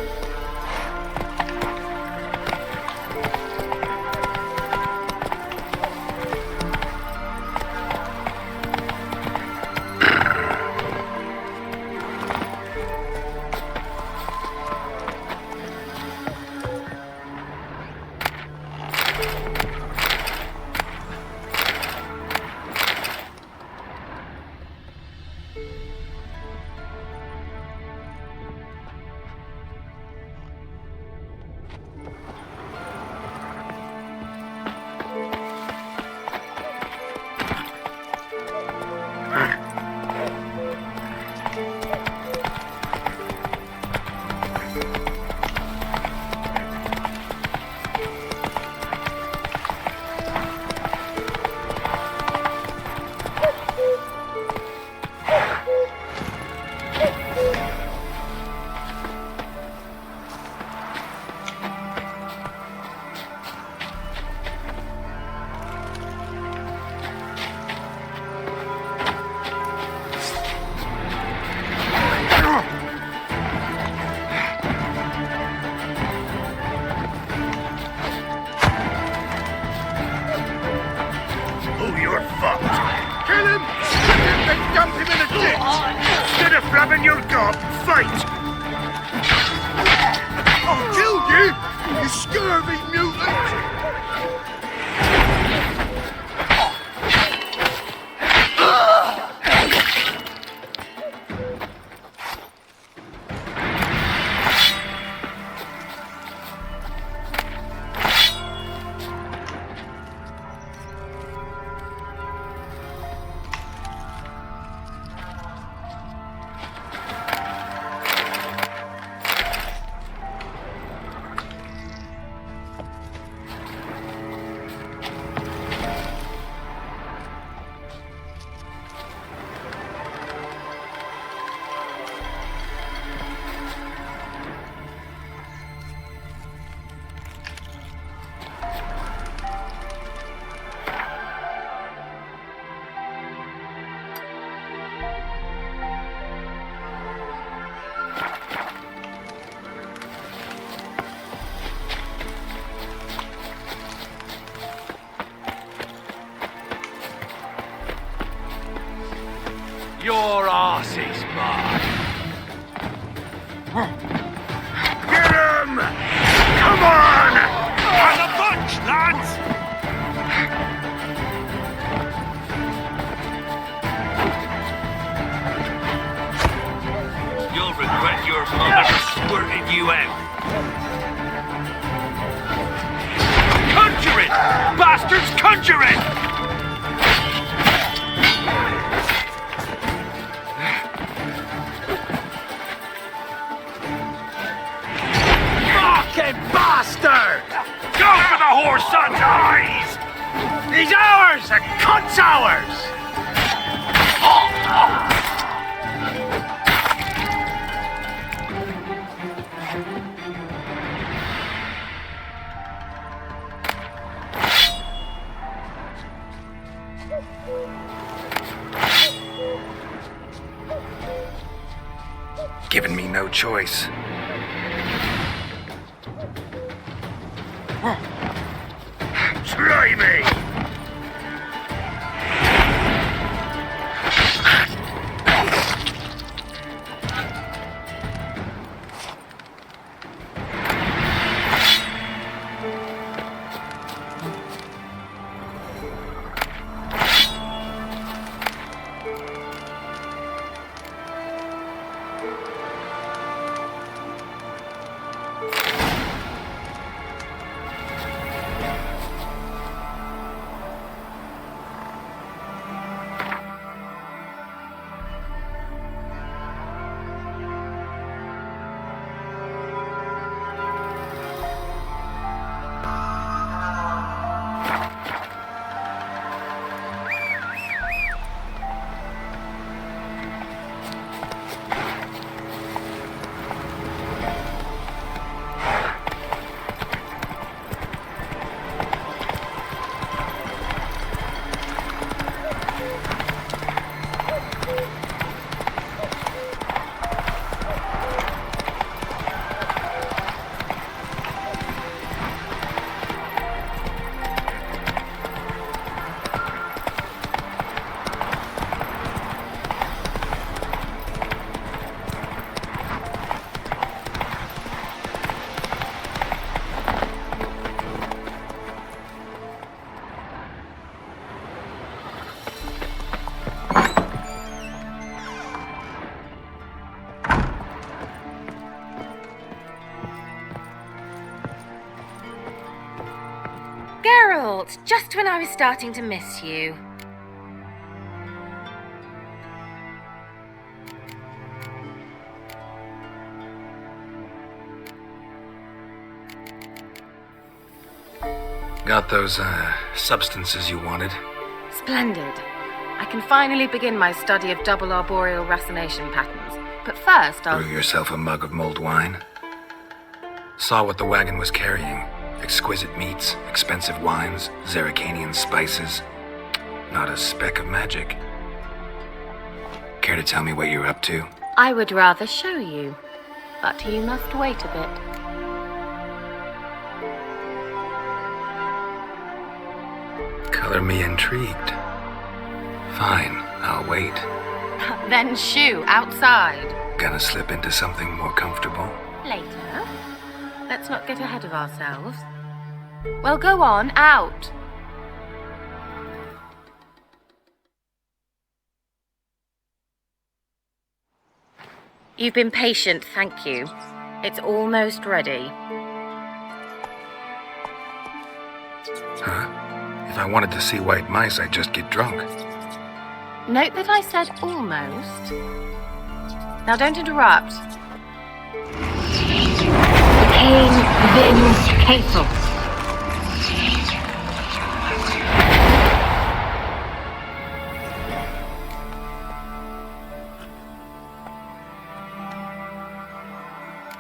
Your arse is mine. Get him! Come on! On the bunch, lads! You'll regret your mother squirted you out. Conjure it! Bastards, conjure it! Bastard! Go for the whore's son's eyes! He's ours! The cunt's ours! Given me no choice. Try me! Geralt, just when I was starting to miss you. Got those, substances you wanted? Splendid. I can finally begin my study of double arboreal racination patterns. But first, I'll... Brew yourself a mug of mulled wine. Saw what the wagon was carrying. Exquisite meats, expensive wines, Zerrikanian spices. Not a speck of magic. Care to tell me what you're up to? I would rather show you, but you must wait a bit. Color me intrigued. Fine, I'll wait. Then shoo, outside. Gonna slip into something more comfortable? Later. Let's not get ahead of ourselves. Well, go on, out. You've been patient, thank you. It's almost ready. Huh? If I wanted to see white mice, I'd just get drunk. Note that I said almost. Now don't interrupt. Decaying Vindicator.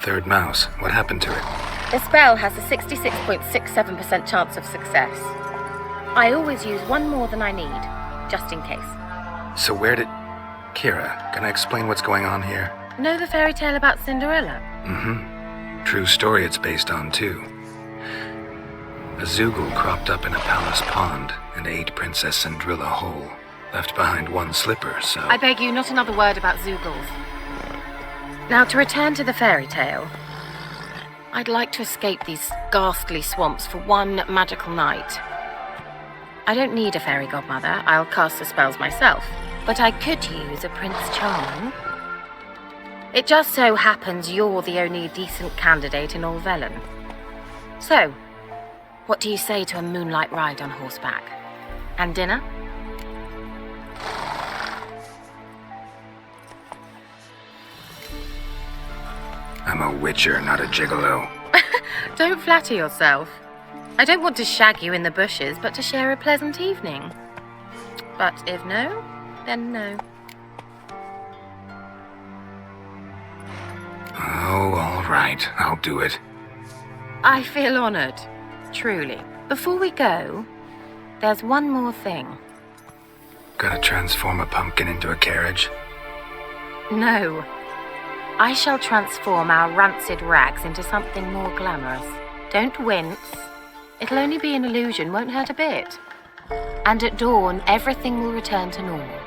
Third mouse. What happened to it? The spell has a 66.67% chance of success. I always use one more than I need, just in case. So where did... Kira, can I explain what's going on here? Know the fairy tale about Cinderella? Mm-hmm. True story it's based on, too. A Zoogle cropped up in a palace pond and ate Princess Cinderella whole. Left behind one slipper, so... I beg you, not another word about Zoogles. Now, to return to the fairy tale. I'd like to escape these ghastly swamps for one magical night. I don't need a fairy godmother. I'll cast the spells myself. But I could use a Prince Charming. It just so happens you're the only decent candidate in all Velen. So, what do you say to a moonlight ride on horseback? And dinner? I'm a witcher, not a gigolo. Don't flatter yourself. I don't want to shag you in the bushes, but to share a pleasant evening. But if no, then no. Oh, all right. I'll do it. I feel honored. Truly. Before we go, there's one more thing. Gotta transform a pumpkin into a carriage? No. I shall transform our rancid rags into something more glamorous. Don't wince. It'll only be an illusion, won't hurt a bit. And at dawn, everything will return to normal.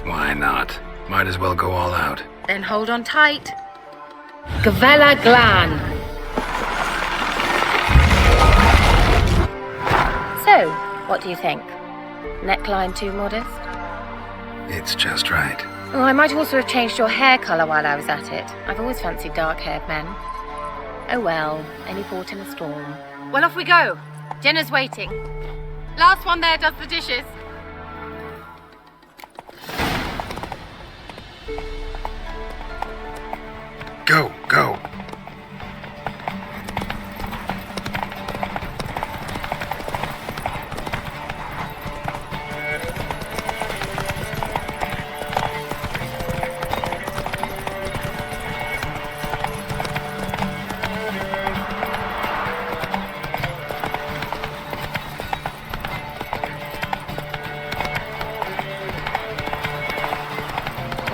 Why not? Might as well go all out. Then hold on tight. Gavella Glan. So, what do you think? Neckline too modest? It's just right. Oh, I might also have changed your hair colour while I was at it. I've always fancied dark-haired men. Oh well, any port in a storm. Well, off we go. Dinner's waiting. Last one there does the dishes. Go, go.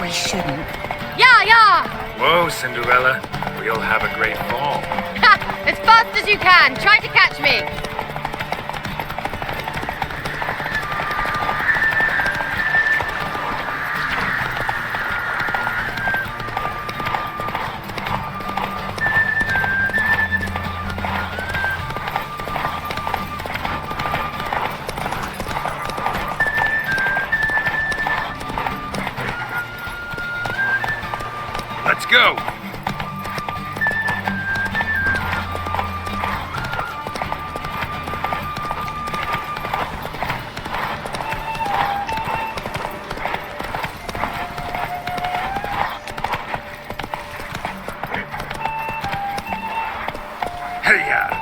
We shouldn't. Yeah! Whoa, Cinderella. We'll have a great fall. Ha! As fast as you can. Try to catch me. Let's go. Rivia!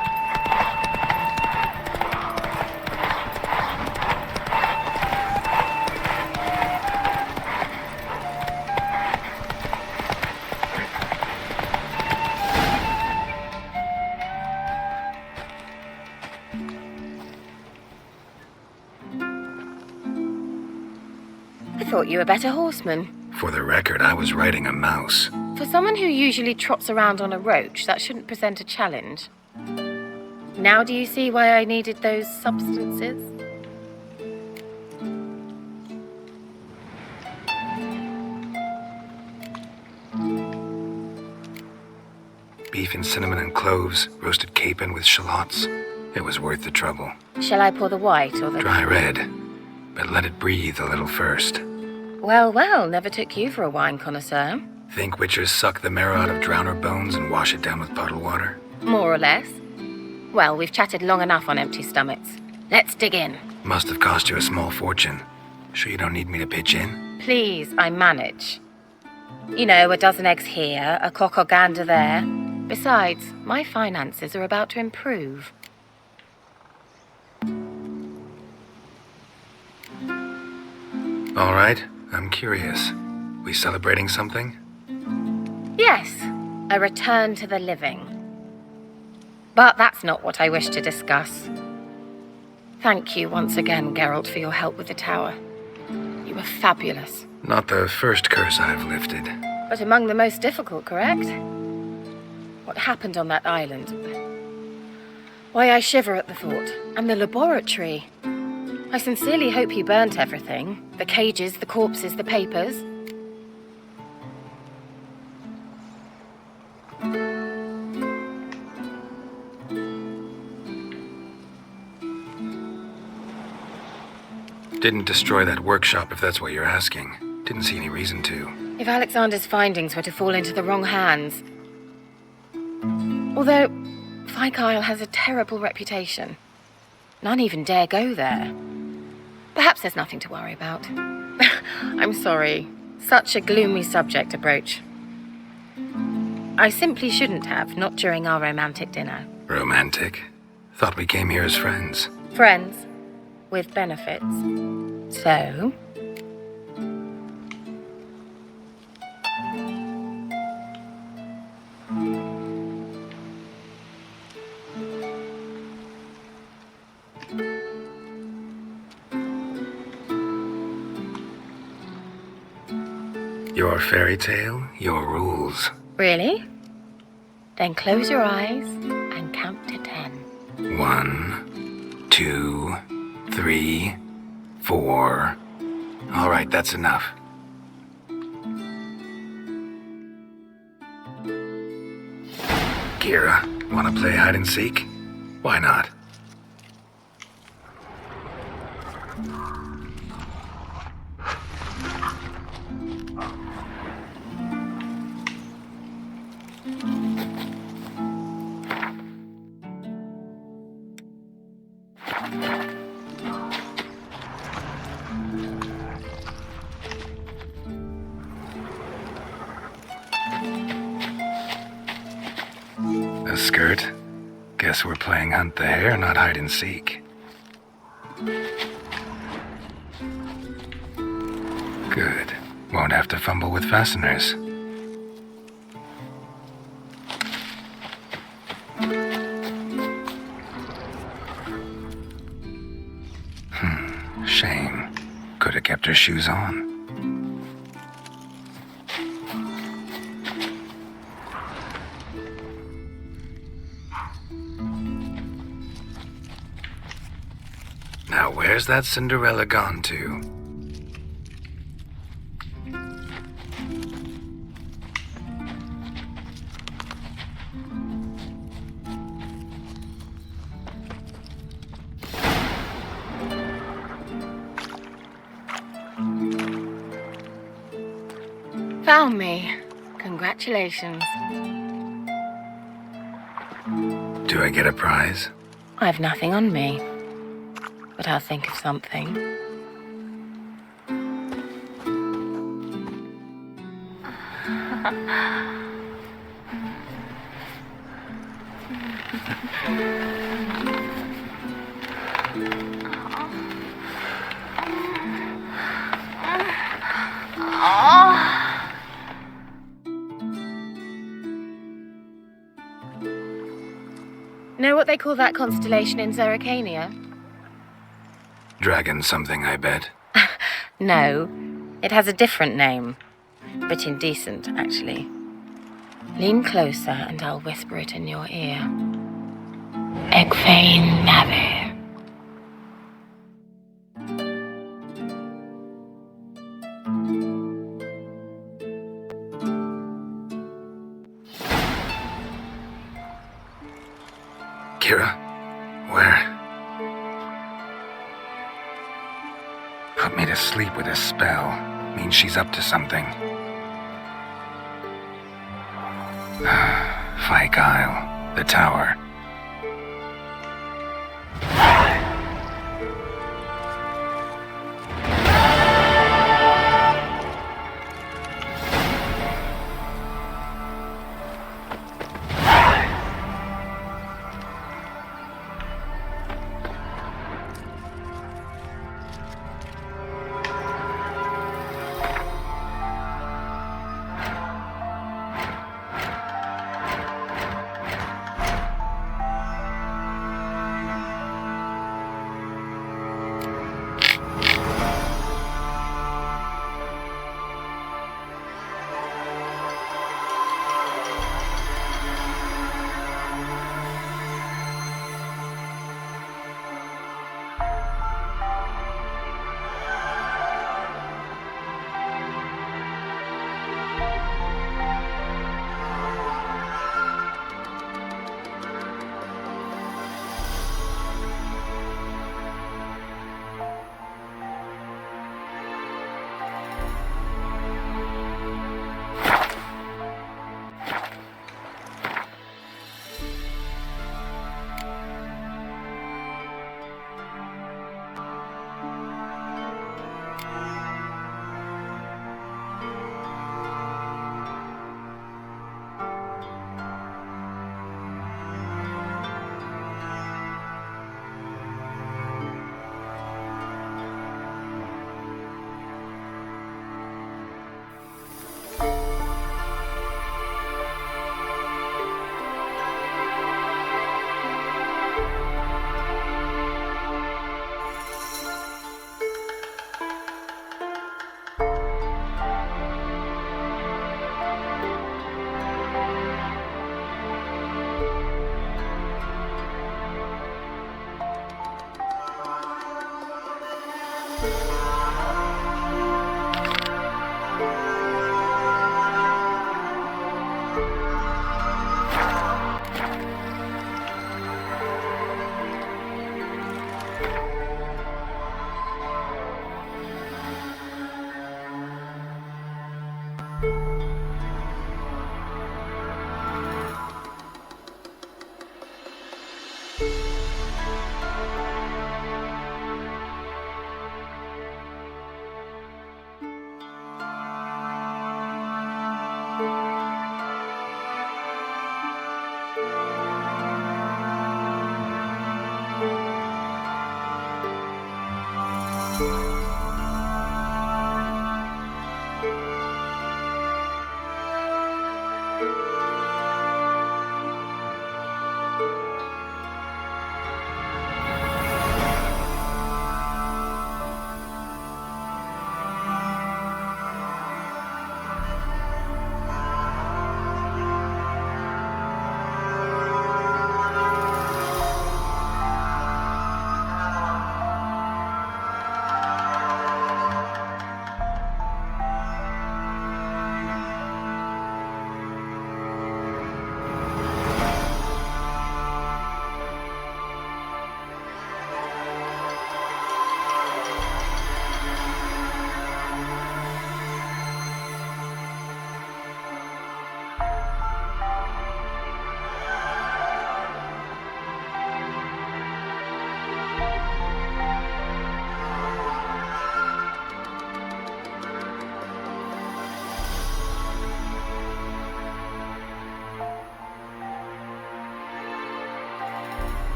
I thought you were a better horseman. For the record, I was riding a mouse. For someone who usually trots around on a roach, that shouldn't present a challenge. Now do you see why I needed those substances? Beef and cinnamon and cloves, roasted capon with shallots. It was worth the trouble. Shall I pour the white or the... Dry red, but let it breathe a little first. Well, well, never took you for a wine connoisseur. Think witchers suck the marrow out of drowner bones and wash it down with puddle water? More or less. Well, we've chatted long enough on empty stomachs. Let's dig in. Must have cost you a small fortune. Sure you don't need me to pitch in? Please, I manage. You know, a dozen eggs here, a cock or gander there. Besides, my finances are about to improve. All right, I'm curious. We celebrating something? Yes, a return to the living. But that's not what I wish to discuss. Thank you once again, Geralt, for your help with the tower. You were fabulous. Not the first curse I've lifted. But among the most difficult, correct? What happened on that island? Why, I shiver at the thought. And the laboratory. I sincerely hope he burnt everything. The cages, the corpses, the papers. Didn't destroy that workshop, if that's what you're asking. Didn't see any reason to. If Alexander's findings were to fall into the wrong hands... Although, Fyke Isle has a terrible reputation. None even dare go there. Perhaps there's nothing to worry about. I'm sorry. Such a gloomy subject to broach. I simply shouldn't have, not during our romantic dinner. Romantic? Thought we came here as friends. Friends. With benefits. So... Your fairy tale, your rules. Really? Then close your eyes and count to 10. 1, 2, 3, 4. All right, that's enough. Kira, wanna play hide and seek? Why not? A skirt? Guess we're playing hunt the hare, not hide and seek. Good. Won't have to fumble with fasteners. Shame. Could have kept her shoes on. Now where's that Cinderella gone to? Found me. Congratulations. Do I get a prize? I've nothing on me. But I'll think of something. Know what they call that constellation in Zerrikania? Dragon something, I bet. No, it has a different name. Bit indecent, actually. Lean closer and I'll whisper it in your ear. Egfain Navir. Kira? Where? Put me to sleep with a spell. Means she's up to something. Fyke Isle. The tower.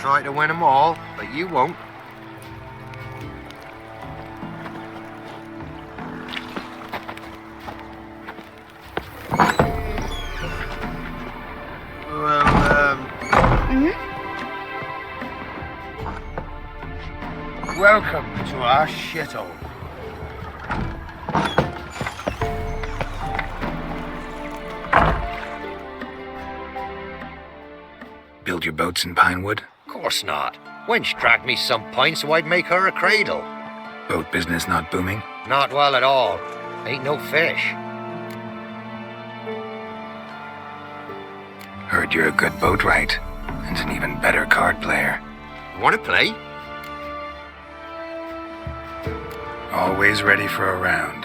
try to win 'em all, but you won't. Welcome to our shithole. Build your boats in Pinewood? Course not. Wench dragged me some pine so I'd make her a cradle. Boat business not booming? Not well at all. Ain't no fish. Heard you're a good boatwright, and an even better card player. Wanna play? Always ready for a round.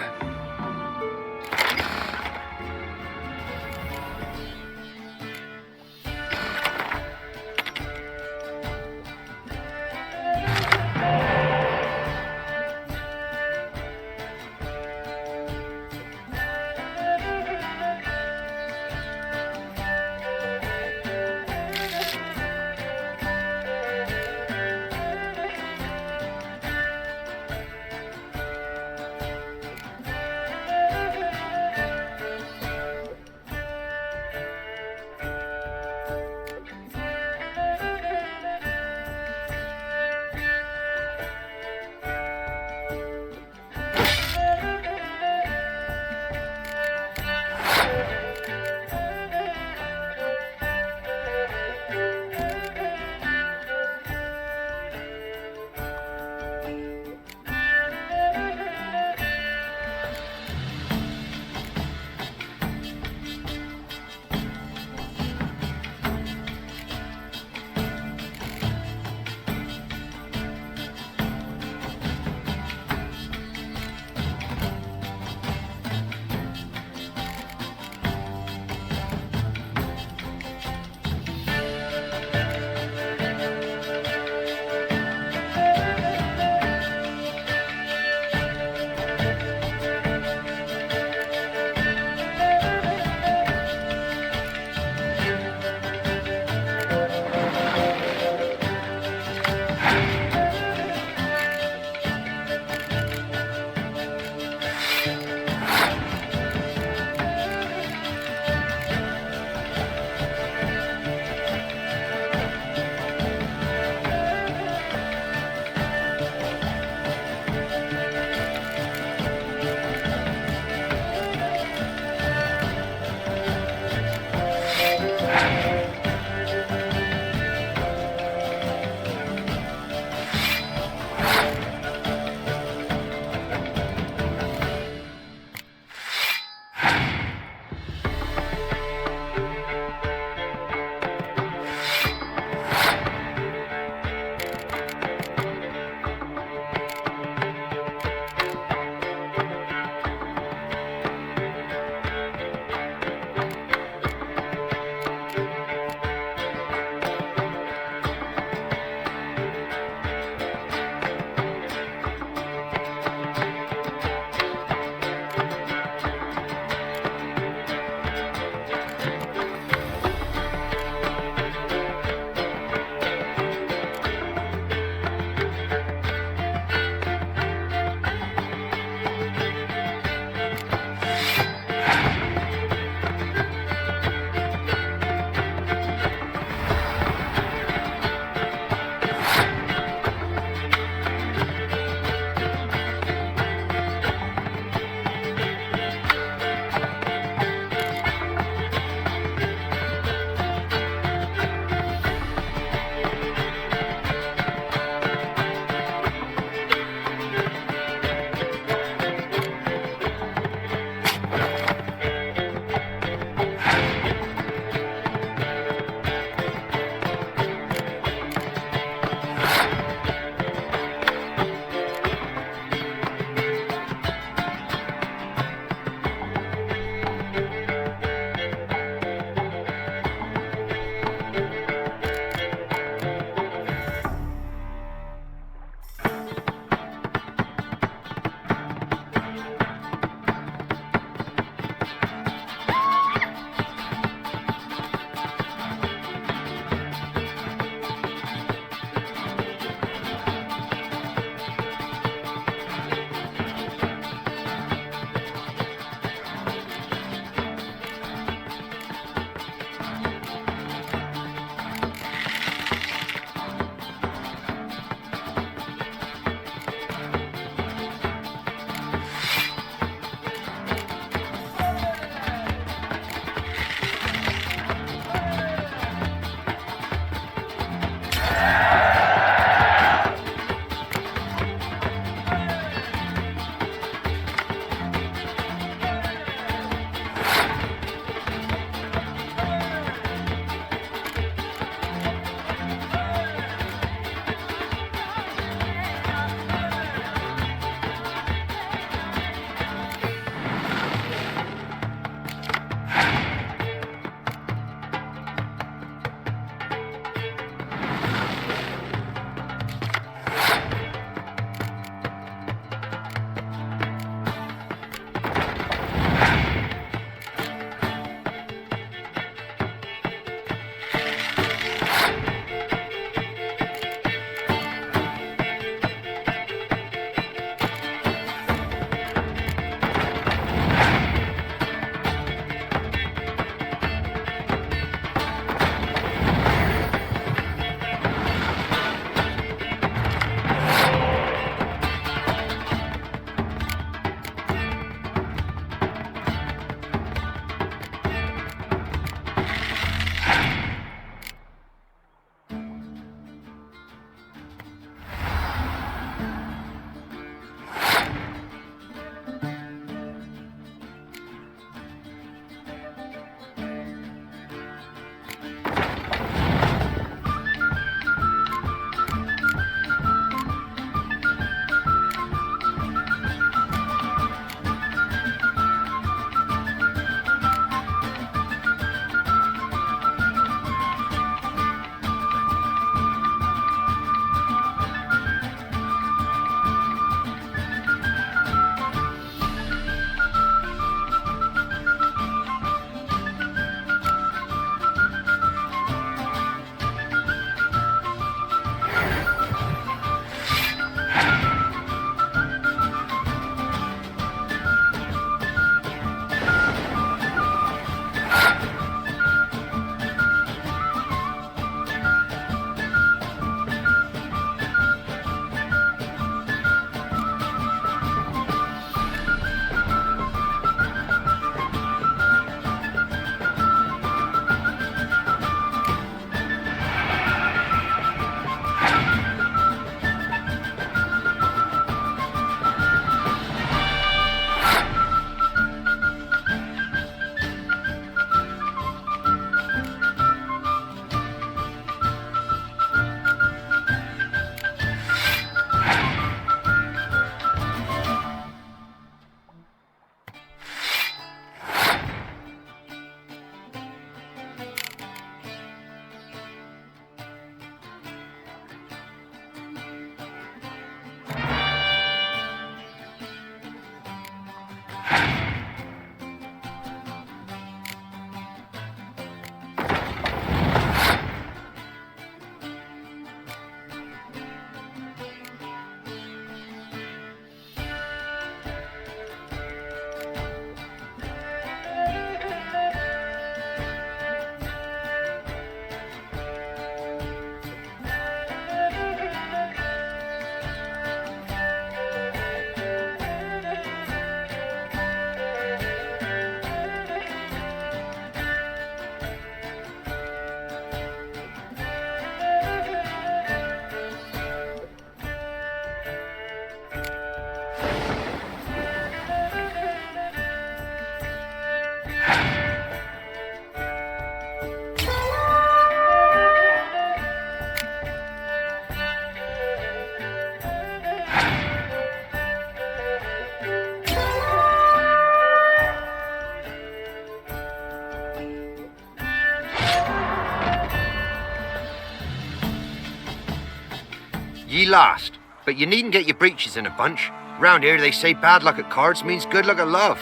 lost, but you needn't get your breeches in a bunch. Round here they say bad luck at cards means good luck at love.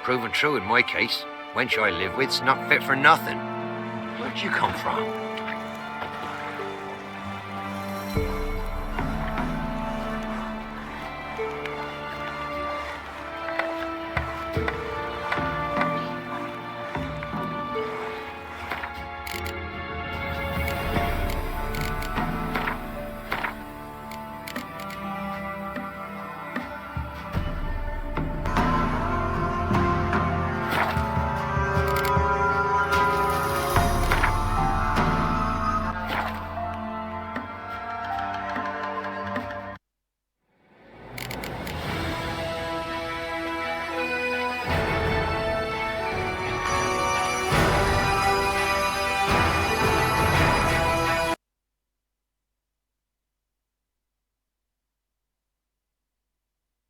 Proven true in my case. Wench I live with's not fit for nothing. Where'd you come from?